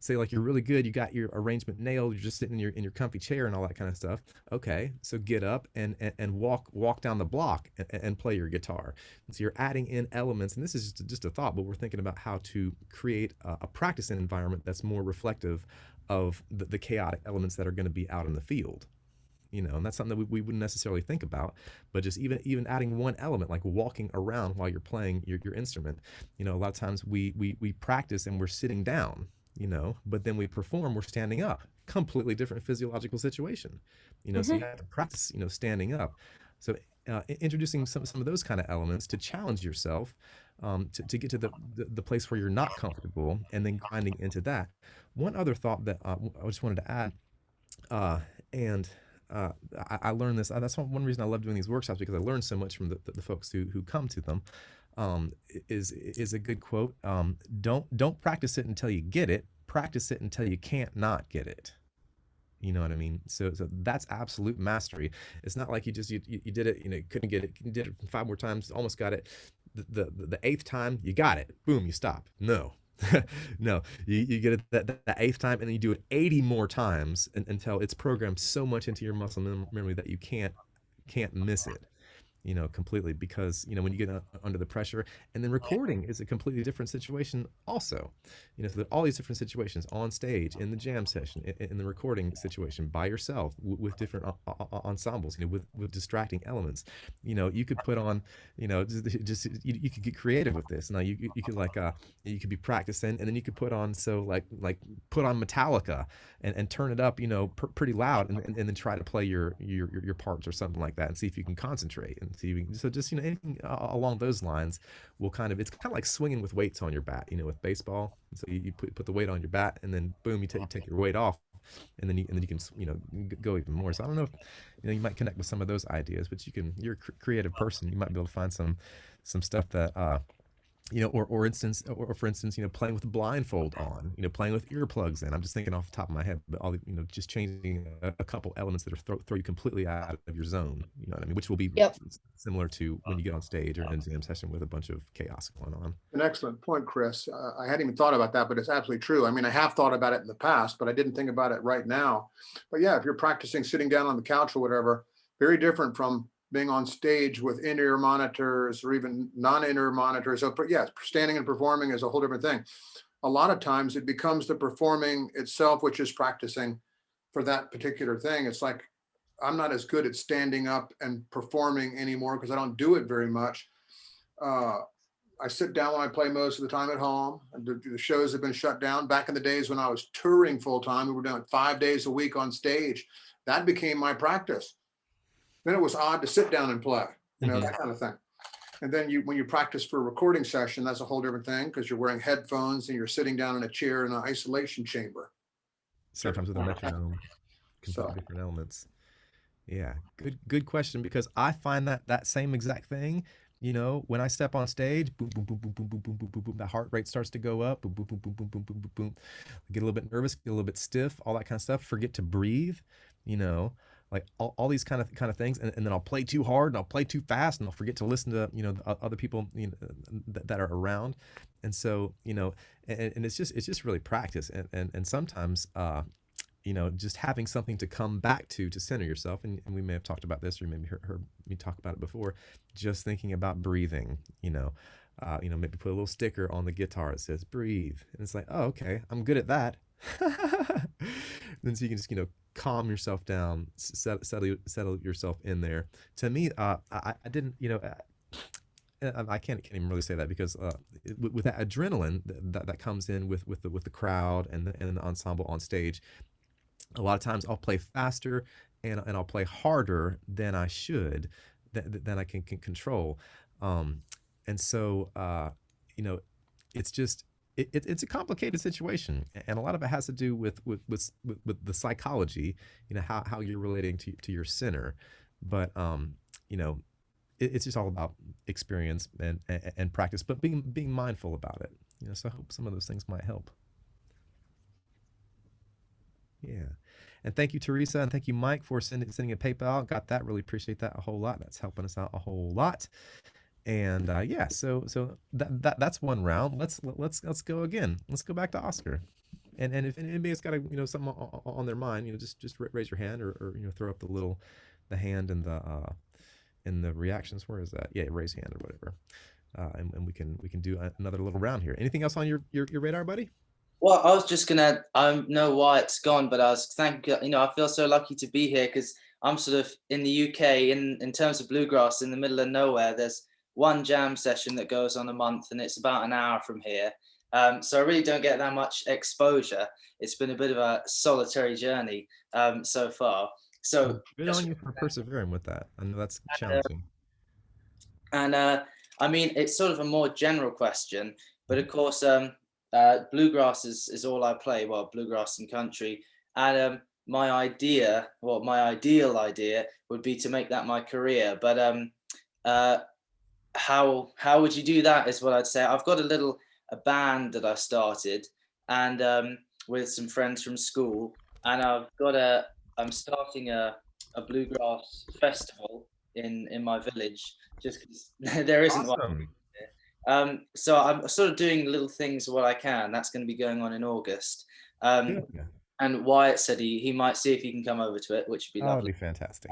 like you're really good, you got your arrangement nailed, you're just sitting in your comfy chair and all that kind of stuff. Okay, so get up and walk down the block and play your guitar. And so you're adding in elements, and this is just a thought, but we're thinking about how to create a practice environment that's more reflective of the chaotic elements that are going to be out in the field. And that's something that we wouldn't necessarily think about, but just even adding one element like walking around while you're playing your instrument. A lot of times we practice and we're sitting down, but then we perform, we're standing up. Completely different physiological situation. So you have to practice, standing up. So introducing some of those kind of elements to challenge yourself, to get to the place where you're not comfortable, and then grinding into that. One other thought that I just wanted to add, I learned this. That's one reason I love doing these workshops, because I learn so much from the folks who come to them. Is a good quote. Don't practice it until you get it. Practice it until you can't not get it. You know what I mean? So that's absolute mastery. It's not like you did it, you couldn't get it. You did it 5 more times, almost got it. The 8th time, you got it. Boom, you stop. No. No, you get it that 8th time, and then you do it 80 more times until it's programmed so much into your muscle memory that you can't miss it. Completely, because when you get under the pressure. And then recording is a completely different situation also. So there are all these different situations: on stage, in the jam session, in the recording situation, by yourself, with different ensembles, with distracting elements. You could put on, you could get creative with this. Now you could you could be practicing, and then you could put on, put on Metallica and turn it up, pretty loud, and then try to play your parts or something like that, and see if you can concentrate. And so just anything along those lines will it's kind of like swinging with weights on your bat, with baseball. So you put the weight on your bat, and then boom, you take your weight off, and then you can go even more. So I don't know if you might connect with some of those ideas, but you're a creative person. You might be able to find some stuff that or for instance, playing with a blindfold on, playing with earplugs in. I'm just thinking off the top of my head, but all just changing a couple elements that are throw you completely out of your zone. You know what I mean? Which will be similar to when you get on stage or in a jam session with a bunch of chaos going on. An excellent point, Chris. I hadn't even thought about that, but it's absolutely true. I mean, I have thought about it in the past, but I didn't think about it right now. But yeah, if you're practicing sitting down on the couch or whatever, very different from being on stage with in-ear monitors or even non-in-ear monitors. So yes, standing and performing is a whole different thing. A lot of times it becomes the performing itself, which is practicing for that particular thing. It's like, I'm not as good at standing up and performing anymore because I don't do it very much. I sit down when I play most of the time at home. The shows have been shut down. Back in the days when I was touring full time, we were doing 5 days a week on stage. That became my practice. Then it was odd to sit down and play, that kind of thing. And then when you practice for a recording session, that's a whole different thing, because you're wearing headphones and you're sitting down in a chair in an isolation chamber. Sometimes with a metronome, completely different elements. Yeah, good question, because I find that same exact thing. When I step on stage, boom, boom, boom, boom, boom, boom, boom, boom, boom, boom, the heart rate starts to go up, boom, boom, boom, boom, boom, boom, boom, boom, boom. I get a little bit nervous, get a little bit stiff, all that kind of stuff. Forget to breathe, like all these kind of things, and then I'll play too hard and I'll play too fast, and I'll forget to listen to other people that are around. And so and it's just really practice, and sometimes just having something to come back to center yourself. And we may have talked about this, or maybe heard me talk about it before. Just thinking about breathing, maybe put a little sticker on the guitar that says "breathe," and it's like, oh, okay, I'm good at that. Then so you can just calm yourself down, settle yourself in there. To me, I didn't, I can't even really say that, because with that adrenaline that comes in with the crowd and the ensemble on stage, a lot of times I'll play faster and I'll play harder than I should, than I can control. And so it's just it's a complicated situation, and a lot of it has to do with the psychology, how you're relating to your center. But it's just all about experience and practice, but being mindful about it. So I hope some of those things might help. Yeah. And thank you, Teresa, and thank you, Mike, for sending a PayPal. Got that. Really appreciate that a whole lot. That's helping us out a whole lot. And yeah, so that's one round. Let's go again. Let's go back to Oscar. And if anybody's got something on their mind, just raise your hand or throw up the hand in the reactions. Where is that? Yeah, raise hand or whatever. And we can do another little round here. Anything else on your radar, buddy? Well, I was just gonna. I know why it's gone, but I was I feel so lucky to be here because I'm sort of in the UK in terms of bluegrass in the middle of nowhere. There's one jam session that goes on a month, and it's about an hour from here. So I really don't get that much exposure. It's been a bit of a solitary journey so far. So good on you for persevering with that. I know that's challenging. And I mean, it's sort of a more general question, but of course, bluegrass is all I play. Well, bluegrass and country, and my ideal idea would be to make that my career. But how would you do that? Is what I'd say. I've got a band that I started, and with some friends from school, and I'm starting a bluegrass festival in my village, just because there isn't Awesome. one. So I'm sort of doing little things what I can. That's going to be going on in August. And Wyatt said he might see if he can come over to it, which would be lovely. That'd be fantastic.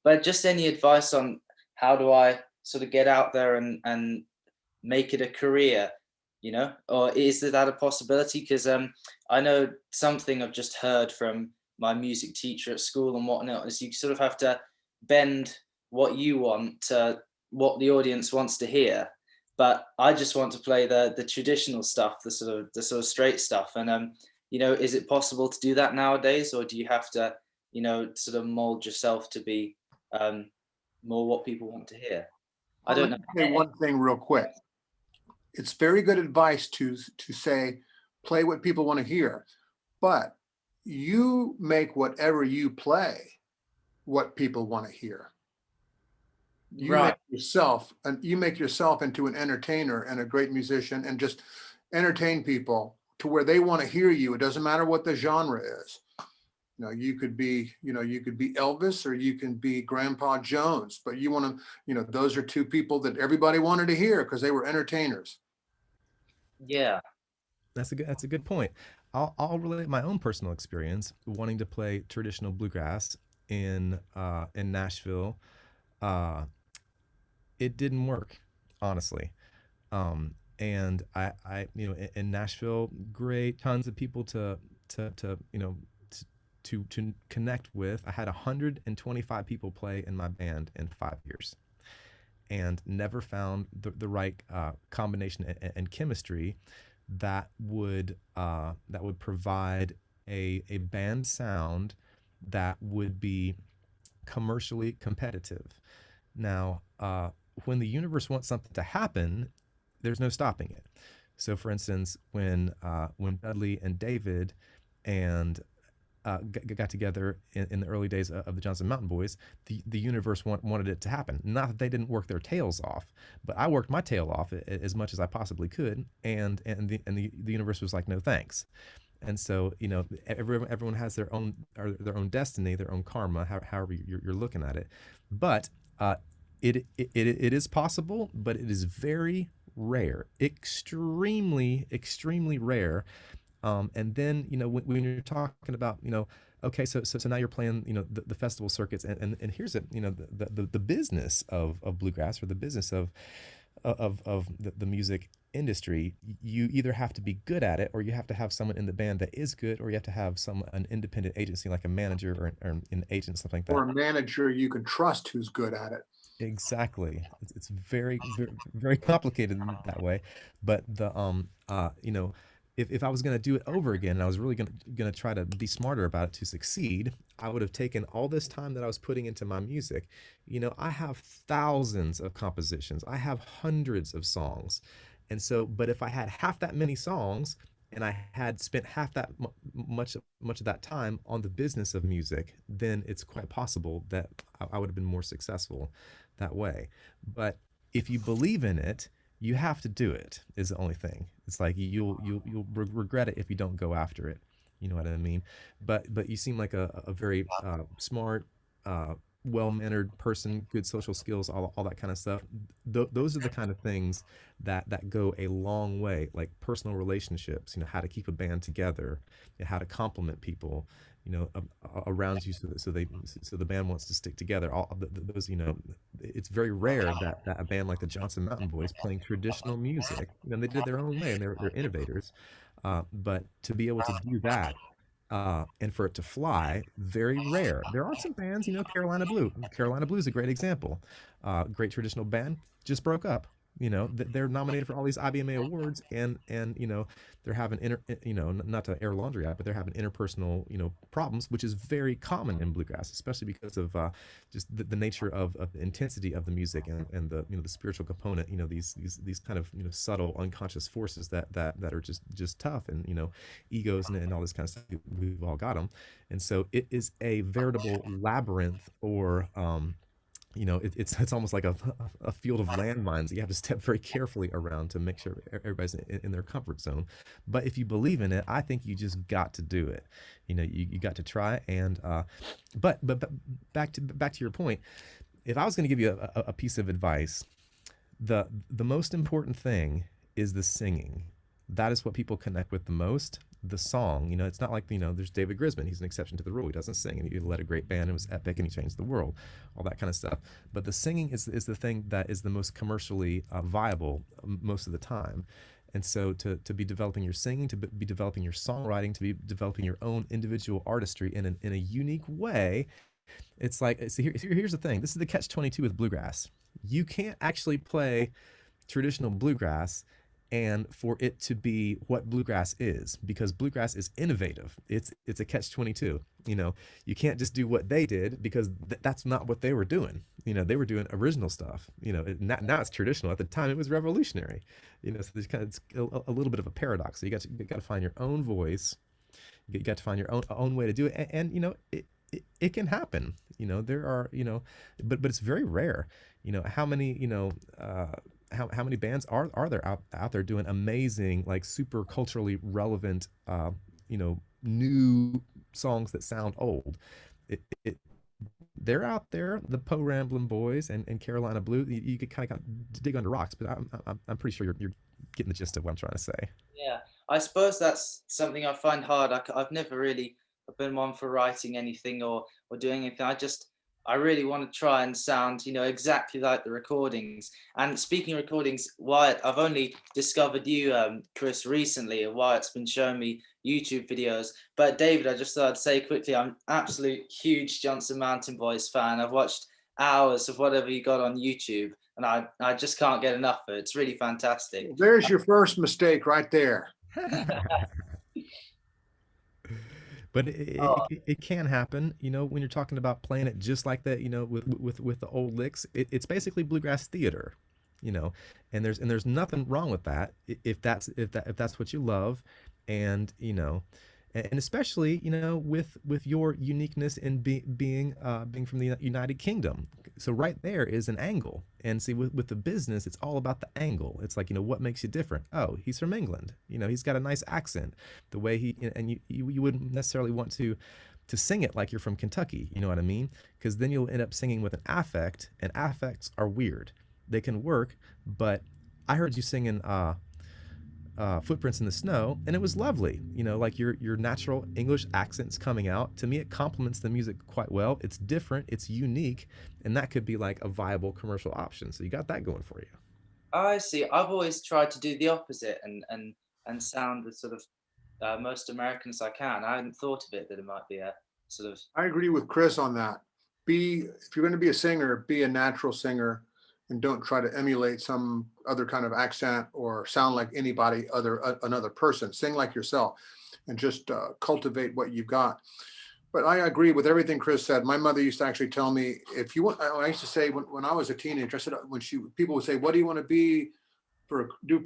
But just any advice on how do I sort of get out there and make it a career, or is that a possibility? Because I know something I've just heard from my music teacher at school and whatnot is you sort of have to bend what you want to what the audience wants to hear. But I just want to play the traditional stuff, the sort of straight stuff. And is it possible to do that nowadays, or do you have to, sort of mold yourself to be more what people want to hear? I don't know. Say one thing real quick. It's very good advice to say, play what people want to hear, but you make whatever you play what people want to hear. You Right. make yourself into an entertainer and a great musician, and just entertain people to where they want to hear you. It doesn't matter what the genre is. You could be Elvis, or you can be Grandpa Jones, but you want to, those are two people that everybody wanted to hear because they were entertainers. Yeah. That's a good point. I'll relate my own personal experience wanting to play traditional bluegrass in Nashville. It didn't work, honestly. And I in Nashville, great, tons of people to connect with. I had 125 people play in my band in 5 years, and never found the right combination and chemistry that would provide a band sound that would be commercially competitive. Now, when the universe wants something to happen, there's no stopping it. So, for instance, when Dudley and David and got together in the early days of the Johnson Mountain Boys, the universe wanted it to happen. Not that they didn't work their tails off, but I worked my tail off as much as I possibly could, and the universe was like, no thanks. And so, everyone has their own destiny, their own karma, however you're looking at it. But it is possible, but it is very rare, extremely rare. And then, when you're talking about, okay, so now you're playing, the festival circuits, and here's it, the business of bluegrass, or the business of the music industry. You either have to be good at it, or you have to have someone in the band that is good, or you have to have an independent agency like a manager or an agent, something like that. Or a manager you can trust who's good at it. Exactly. It's very, very, very complicated that way. But if I was going to do it over again, and I was really going to try to be smarter about it to succeed, I would have taken all this time that I was putting into my music. I have thousands of compositions. I have hundreds of songs. And so, but if I had half that many songs, and I had spent half that much of that time on the business of music, then it's quite possible that I would have been more successful that way. But if you believe in it, you have to do it, is the only thing. It's like you'll regret it if you don't go after it. You know what I mean? But you seem like a very smart, well-mannered person, good social skills, all that kind of stuff. Those are the kind of things that go a long way, like personal relationships, how to keep a band together, how to compliment people, around you, so the band wants to stick together. Those, it's very rare that a band like the Johnson Mountain Boys playing traditional music, they did it their own way and they're innovators. But to be able to do that, and for it to fly, very rare. There are some bands, Carolina Blue. Carolina Blue is a great example. Great traditional band, just broke up. They're nominated for all these IBMA awards, and they're having not to air laundry out, but they're having interpersonal problems, which is very common in bluegrass, especially because of just the nature of the intensity of the music, and the the spiritual component. These kind of subtle unconscious forces that are just tough, and egos and all this kind of stuff. We've all got them, and so it is a veritable labyrinth, or it's almost like a field of landmines that you have to step very carefully around to make sure everybody's in their comfort zone. But if you believe in it, I think you just got to do it. You got to try. And but back to your point, if I was going to give you a piece of advice, the most important thing is the singing. That is what people connect with the most. The song, it's not like, there's David Grisman. He's an exception to the rule. He doesn't sing, and he led a great band. It was epic, and he changed the world, all that kind of stuff. But the singing is the thing that is the most commercially viable most of the time. And so to be developing your singing, to be developing your songwriting, to be developing your own individual artistry in a unique way, it's like, here's the thing. This is the catch-22 with bluegrass. You can't actually play traditional bluegrass and for it to be what bluegrass is, because bluegrass is innovative. It's a catch-22. You can't just do what they did, because that's not what they were doing. They were doing original stuff. Now it's traditional. At the time, it was revolutionary. So there's kind of a little bit of a paradox. So you got to find your own voice. You got to find your own way to do it, and it can happen. There are but it's very rare. How many how many bands are there out there doing amazing, like super culturally relevant, new songs that sound old? They're out there, the Poe Ramblin' Boys and Carolina Blue. You could kind of dig under rocks, but I'm pretty sure you're getting the gist of what I'm trying to say. Yeah, I suppose that's something I find hard. I've never really been one for writing anything or doing anything. I really want to try and sound, exactly like the recordings. And speaking of recordings, Wyatt, I've only discovered you, Chris, recently. Wyatt's been showing me YouTube videos. But David, I just thought I'd say quickly, I'm absolute huge Johnson Mountain Boys fan. I've watched hours of whatever you got on YouTube, and I just can't get enough of it. It's really fantastic. There's your first mistake right there. But it can happen, when you're talking about playing it just like that, with the old licks. It's basically bluegrass theater, and there's nothing wrong with that if that's what you love, and and especially with your uniqueness in being from the United Kingdom. So right there is an angle. And see, with the business, it's all about the angle. It's like, what makes you different? Oh, he's from England. He's got a nice accent. The way you wouldn't necessarily want to sing it like you're from Kentucky. You know what I mean? Because then you'll end up singing with an affect, and affects are weird. They can work, but I heard you singing Footprints in the Snow, and it was lovely. Like your natural English accent's coming out. To me, it complements the music quite well. It's different, it's unique, and that could be like a viable commercial option. So you got that going for you. I see. I've always tried to do the opposite and sound as sort of most American as I can. I hadn't thought of it that it might be a sort of. I agree with Chris on that. If you're going to be a singer, be a natural singer, and don't try to emulate some other kind of accent or sound like another person. Sing like yourself, and just cultivate what you've got. But I agree with everything Chris said. My mother used to actually tell me, if you want, I used to say when I was a teenager, I said, people would say, what do you want to do for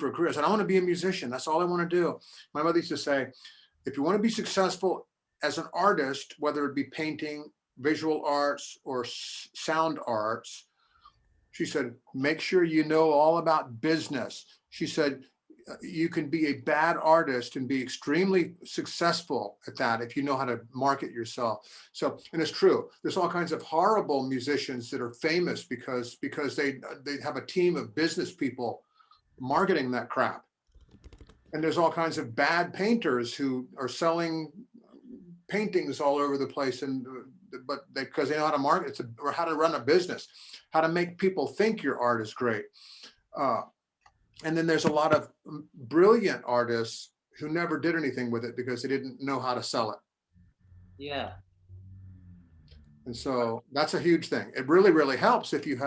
a career? I said, I want to be a musician. That's all I want to do. My mother used to say, if you want to be successful as an artist, whether it be painting, visual arts, or sound arts, she said, make sure you know all about business. She said, you can be a bad artist and be extremely successful at that if you know how to market yourself. So, and it's true, there's all kinds of horrible musicians that are famous because they have a team of business people marketing that crap. And there's all kinds of bad painters who are selling paintings all over the place, and because they know how to market or how to run a business, how to make people think your art is great. And then there's a lot of brilliant artists who never did anything with it because they didn't know how to sell it. Yeah. And so that's a huge thing. It really, really helps if you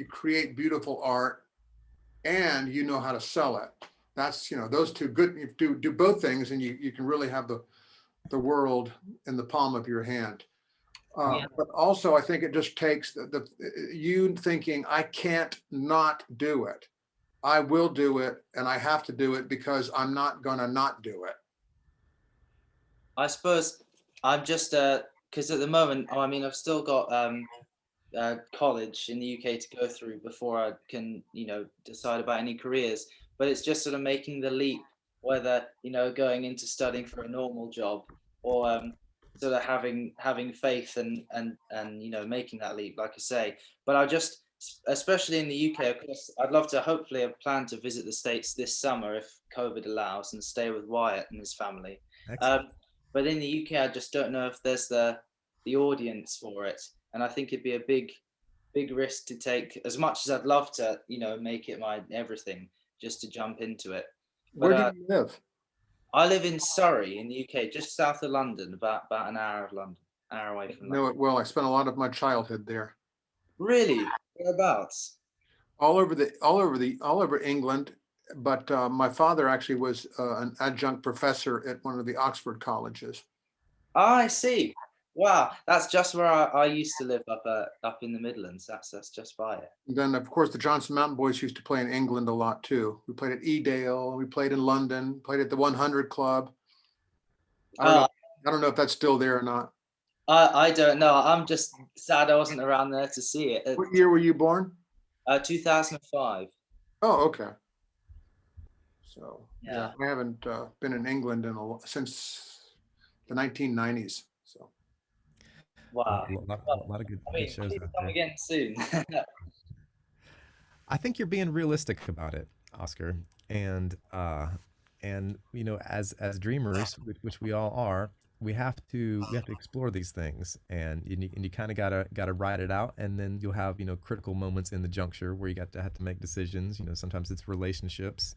create beautiful art and you know how to sell it. That's, those two good, you do both things, and you can really have the world in the palm of your hand. But also I think it just takes you thinking, I can't not do it. I will do it, and I have to do it because I'm not gonna not do it. I suppose I'm just because at the moment, I mean, I've still got college in the UK to go through before I can, decide about any careers. But it's just sort of making the leap, whether going into studying for a normal job or sort of having faith and making that leap, like I say. But I just, especially in the UK, of course, I'd love to. Hopefully, I plan to visit the States this summer if COVID allows and stay with Wyatt and his family. But in the UK, I just don't know if there's the audience for it, and I think it'd be a big risk to take. As much as I'd love to, make it my everything, just to jump into it. But, Where do you live? I live in Surrey in the UK, just south of London, about an hour away from London. Know it well. I spent a lot of my childhood there. Really? Whereabouts? All over England. But my father actually was an adjunct professor at one of the Oxford colleges. Oh, I see. Wow, that's just where I used to live up in the Midlands. That's just by it. And then, of course, the Johnson Mountain Boys used to play in England a lot too. We played at Edale. We played in London. Played at the 100 Club. I don't know if that's still there or not. I don't know. I'm just sad I wasn't around there to see it. What year were you born? 2005. Oh, okay. So Yeah. I haven't been in England since the 1990s. So Wow. A lot of good shows out come there. again soon. I think you're being realistic about it, Oscar, and as dreamers, which we all are, we have to explore these things, and you kind of gotta ride it out, and then you'll have critical moments in the juncture where you have to make decisions. Sometimes it's relationships,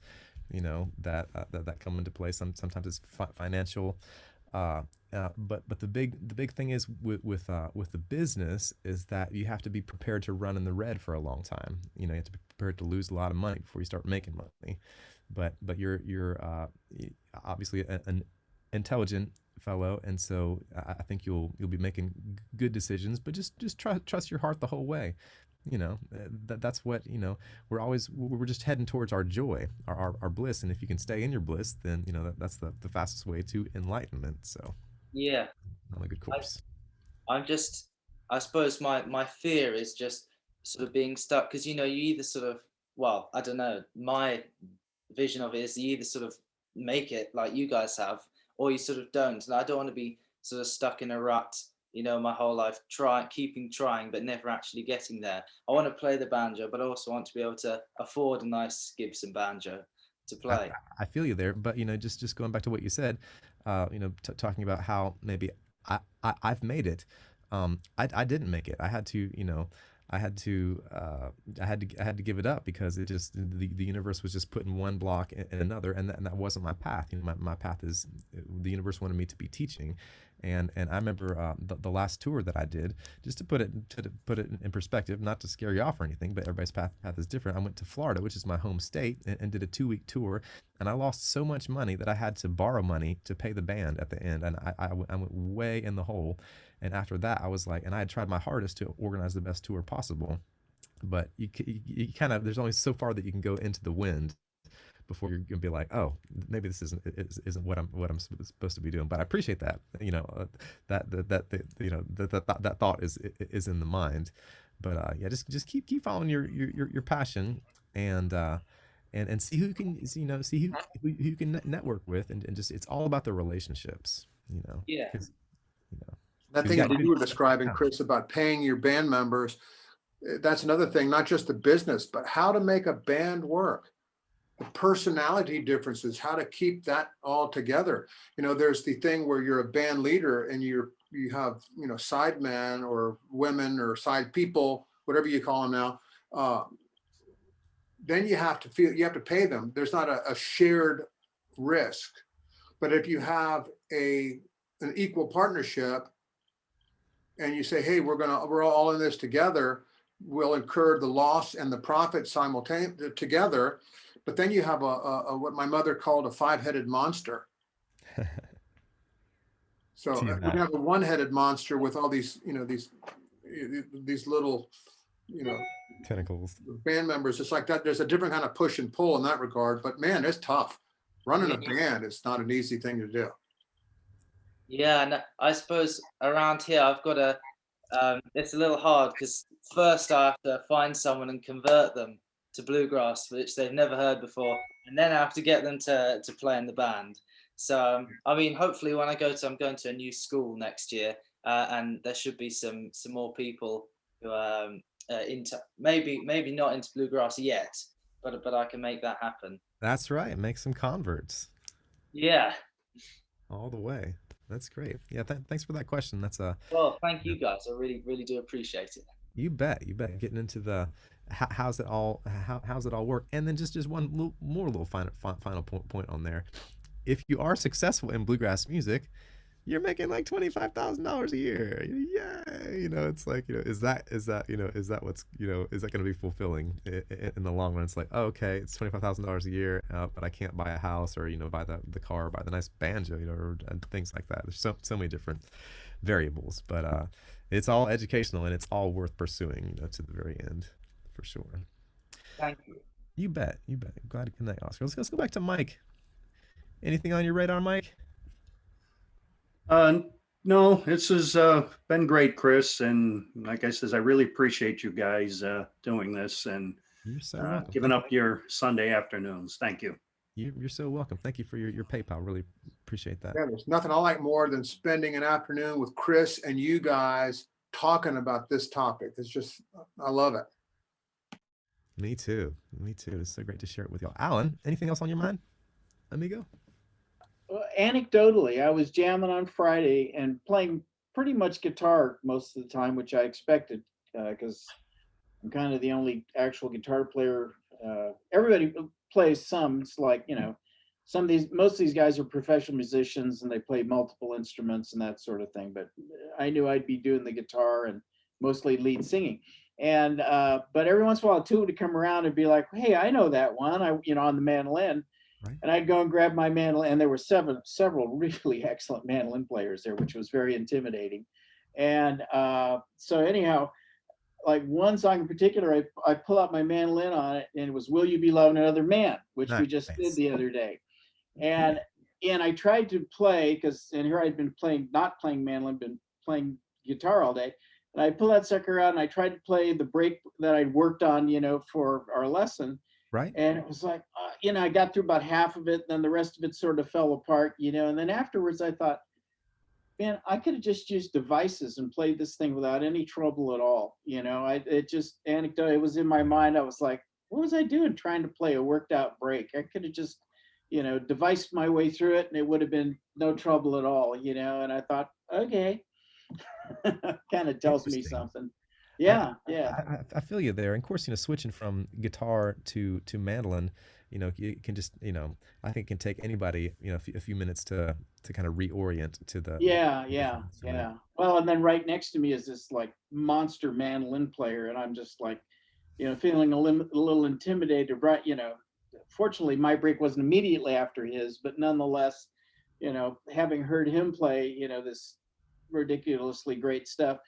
that come into play. Sometimes it's financial. But the big thing is with the business is that you have to be prepared to run in the red for a long time. You have to be prepared to lose a lot of money before you start making money. But you're obviously an intelligent fellow, and so I think you'll be making good decisions. But just trust your heart the whole way. That's what we're just heading towards our joy, our bliss, and if you can stay in your bliss, then that's the fastest way to enlightenment. So Yeah. on a good course. I suppose my fear is just sort of being stuck, because you either sort of, well, I don't know, my vision of it is you either sort of make it like you guys have, or you sort of don't. And I don't want to be sort of stuck in a rut, my whole life keeping trying but never actually getting there. I want to play the banjo, but I also want to be able to afford a nice Gibson banjo to play. I feel you there, but just going back to what you said, talking about how maybe I've made it. I didn't make it. I had to give it up because it just the universe was just putting one block in another, and that wasn't my path. My path is the universe wanted me to be teaching, and I remember the last tour that I did, just to put it in perspective, not to scare you off or anything, but everybody's path is different. I went to Florida, which is my home state, and did a 2-week tour, and I lost so much money that I had to borrow money to pay the band at the end, and I went way in the hole. And after that, I was like, and I had tried my hardest to organize the best tour possible, but you kind of, there's only so far that you can go into the wind before you're gonna be like, oh, maybe this isn't what I'm supposed to be doing. But I appreciate that, that thought is in the mind. But just keep following your passion, and and see who can, see who you can network with, and just, it's all about the relationships, Yeah. 'cause, you know, That 'cause thing that good- you were describing, Chris, about paying your band members, that's another thing, not just the business, but how to make a band work. The personality differences, how to keep that all together. There's the thing where you're a band leader and you have, side men or women or side people, whatever you call them now. Then you have to pay them. There's not a shared risk. But if you have an equal partnership and you say, hey, we're all in this together, we'll incur the loss and the profit simultaneously together. But then you have a what my mother called a five-headed monster. So Tease we that. have a one-headed monster with all these, these little, Tentacles. band members. It's like that. There's a different kind of push and pull in that regard. But man, it's tough. Running a band is not an easy thing to do. Yeah, and I suppose around here I've got it's a little hard because first I have to find someone and convert them to bluegrass, which they've never heard before, and then I have to get them to play in the band. So I mean, hopefully when I'm going to a new school next year, and there should be some more people who are into maybe not into bluegrass yet, but I can make that happen. That's right. Make some converts Yeah. all the way. That's great. Yeah. Thanks for that question. That's a. Well, thank you guys. I really do appreciate it. You bet. Getting into the how's it all work, and then just one more little final point on there. If you are successful in bluegrass music, you're making like $25,000 a year. Yay! It's like, is that what's, is that going to be fulfilling in the long run? It's like, oh, okay, it's $25,000 a year, but I can't buy a house or buy the car, or buy the nice banjo, or things like that. There's so many different variables, but it's all educational and it's all worth pursuing, to the very end, for sure. Thank you. You bet. Glad to connect, Oscar. Let's go back to Mike. Anything on your radar, Mike? No, this has been great, Chris. And like I says, I really appreciate you guys doing this and You're so welcome. giving up your Sunday afternoons. Thank you. You're so welcome. Thank you for your PayPal. Really appreciate that. Yeah, there's nothing I like more than spending an afternoon with Chris and you guys talking about this topic. It's just, I love it. Me too. It's so great to share it with y'all. Alan, anything else on your mind, amigo? Well, anecdotally, I was jamming on Friday and playing pretty much guitar most of the time, which I expected, because I'm kind of the only actual guitar player. Everybody plays some. It's like, most of these guys are professional musicians and they play multiple instruments and that sort of thing. But I knew I'd be doing the guitar and mostly lead singing. And but every once in a while, two would come around and be like, "Hey, I know that one." On the mandolin. Right. And I'd go and grab my mandolin, and there were several really excellent mandolin players there, which was very intimidating. And so anyhow, like one song in particular, I pull out my mandolin on it, and it was "Will You Be Loving Another Man," which we just did the other day. And I tried to play, and here I'd been not playing mandolin, been playing guitar all day. And I pulled that sucker out and I tried to play the break that I'd worked on, for our lesson. Right. And it was like, I got through about half of it, then the rest of it sort of fell apart, and then afterwards I thought, man, I could have just used devices and played this thing without any trouble at all. It just anecdote, it was in my mind. I was like, what was I doing trying to play a worked out break? I could have just, devised my way through it and it would have been no trouble at all, and I thought, okay, kind of tells me something. Yeah. I feel you there. And of course, switching from guitar to mandolin, it can just, I think it can take anybody, a few minutes to kind of reorient to the. Yeah. Well, and then right next to me is this like monster mandolin player, and I'm just like, feeling a little intimidated, right? Fortunately, my break wasn't immediately after his, but nonetheless, having heard him play, this ridiculously great stuff.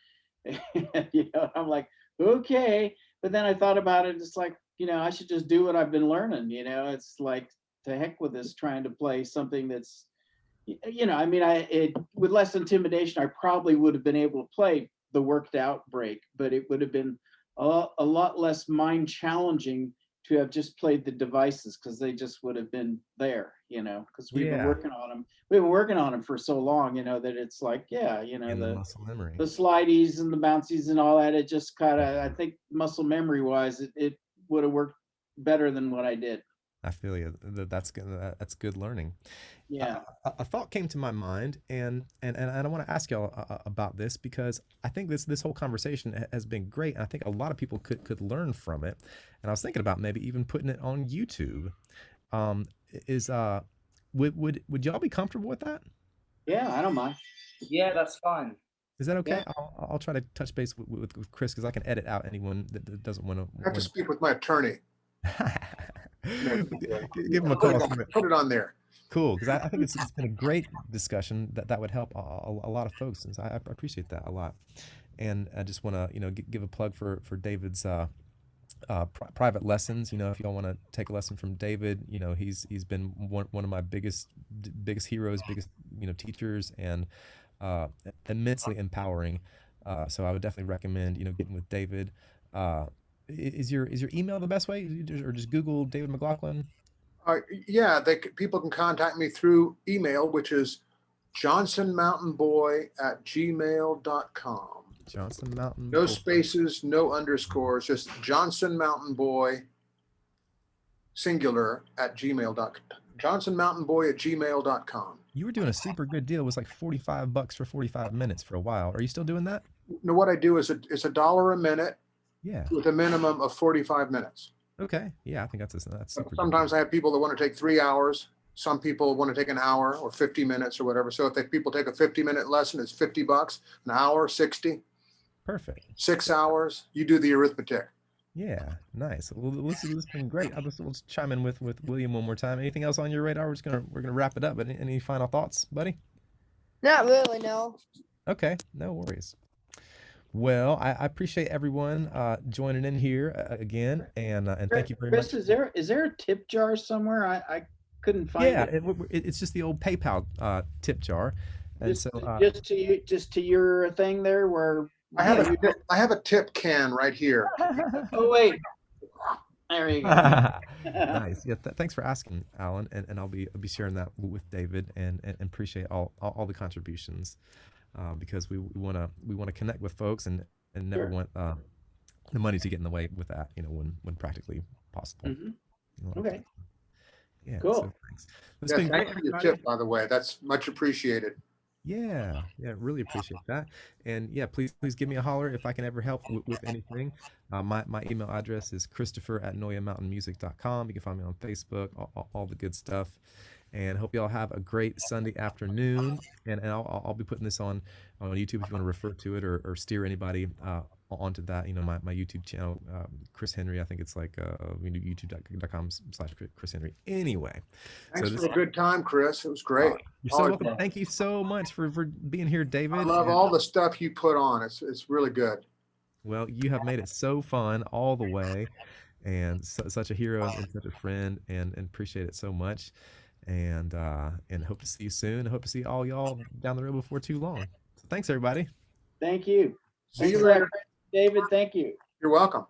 I'm like, okay. But then I thought about it. It's like, I should just do what I've been learning. It's like, to heck with this, trying to play something that's, with less intimidation, I probably would have been able to play the worked out break, but it would have been a lot less mind challenging to have just played the devices, because they just would have been there, because we've been Yeah. working on them. We've been working on them for so long, that it's like, yeah, In the muscle memory. the slideys and the bouncies and all that. It just kind of, I think muscle memory wise, it would have worked better than what I did. I feel you. That's good learning. Yeah. A thought came to my mind, and I want to ask y'all about this, because I think this whole conversation has been great, and I think a lot of people could learn from it. And I was thinking about maybe even putting it on YouTube. Would y'all be comfortable with that? Yeah, I don't mind. Yeah, that's fine. Is that okay? Yeah. I'll try to touch base with Chris, because I can edit out anyone that doesn't want I have to speak with my attorney. to. Give him a call. Put it on there. Cool, because I think it's been a great discussion that would help a lot of folks, and so I appreciate that a lot. And I just want to give a plug for David's private lessons. If y'all want to take a lesson from David, he's been one of my biggest heroes, biggest teachers, and immensely empowering. So I would definitely recommend getting with David. Is your email the best way, or just Google David McLaughlin? Yeah, people can contact me through email, which is johnsonmountainboy@gmail.com. Johnson Mountain. No spaces, no underscores, just Johnson Mountain Boy, singular, @gmail.com. johnsonmountainboy@gmail.com. You were doing a super good deal. It was like $45 for 45 minutes for a while. Are you still doing that? No, what I do is it's $1 a minute. Yeah. With a minimum of 45 minutes. Okay. Yeah, I think that's super Sometimes I have people that want to take 3 hours. Some people want to take an hour or 50 minutes or whatever. So if people take a 50-minute lesson, it's $50. An hour, 60. Perfect. 6 hours. You do the arithmetic. Yeah, nice. Well, this has been great. We'll just chime in with William one more time. Anything else on your radar? We're gonna wrap it up. But any final thoughts, buddy? Not really, no. Okay, no worries. Well, I appreciate everyone joining in here again, and thank you very Chris, much. is there a tip jar somewhere? I couldn't find Yeah, it. it's just the old PayPal tip jar, and Just, so just to your thing there where I have a tip can right here. oh wait, there you go. nice. Yeah, thanks for asking, Alan, and I'll be sharing that with David, and appreciate all the contributions. Because we want to connect with folks, and never want the money to get in the way with that, when practically possible. Mm-hmm. Okay. Yeah. Cool. So thanks. It's Yeah, been thanks great, for your everybody. tip, by the way. That's much appreciated. Yeah, really appreciate that. And yeah, please give me a holler if I can ever help with anything. My email address is christopher@noyamountainmusic.com. You can find me on Facebook, all the good stuff. And hope y'all have a great Sunday afternoon. And I'll be putting this on YouTube if you want to refer to it, or steer anybody onto that. My YouTube channel, Chris Henry. I think it's like youtube.com/Chris Henry. Anyway, Thanks for a good time, Chris. It was great. You're so welcome. Thank you so much for being here, David. I love all the stuff you put on. It's really good. Well, you have made it so fun all the way, and such a hero and such a friend, and appreciate it so much. And hope to see you soon. I hope to see all y'all down the road before too long. So thanks, everybody. Thanks See you for later. that, David. Thank you. You're welcome.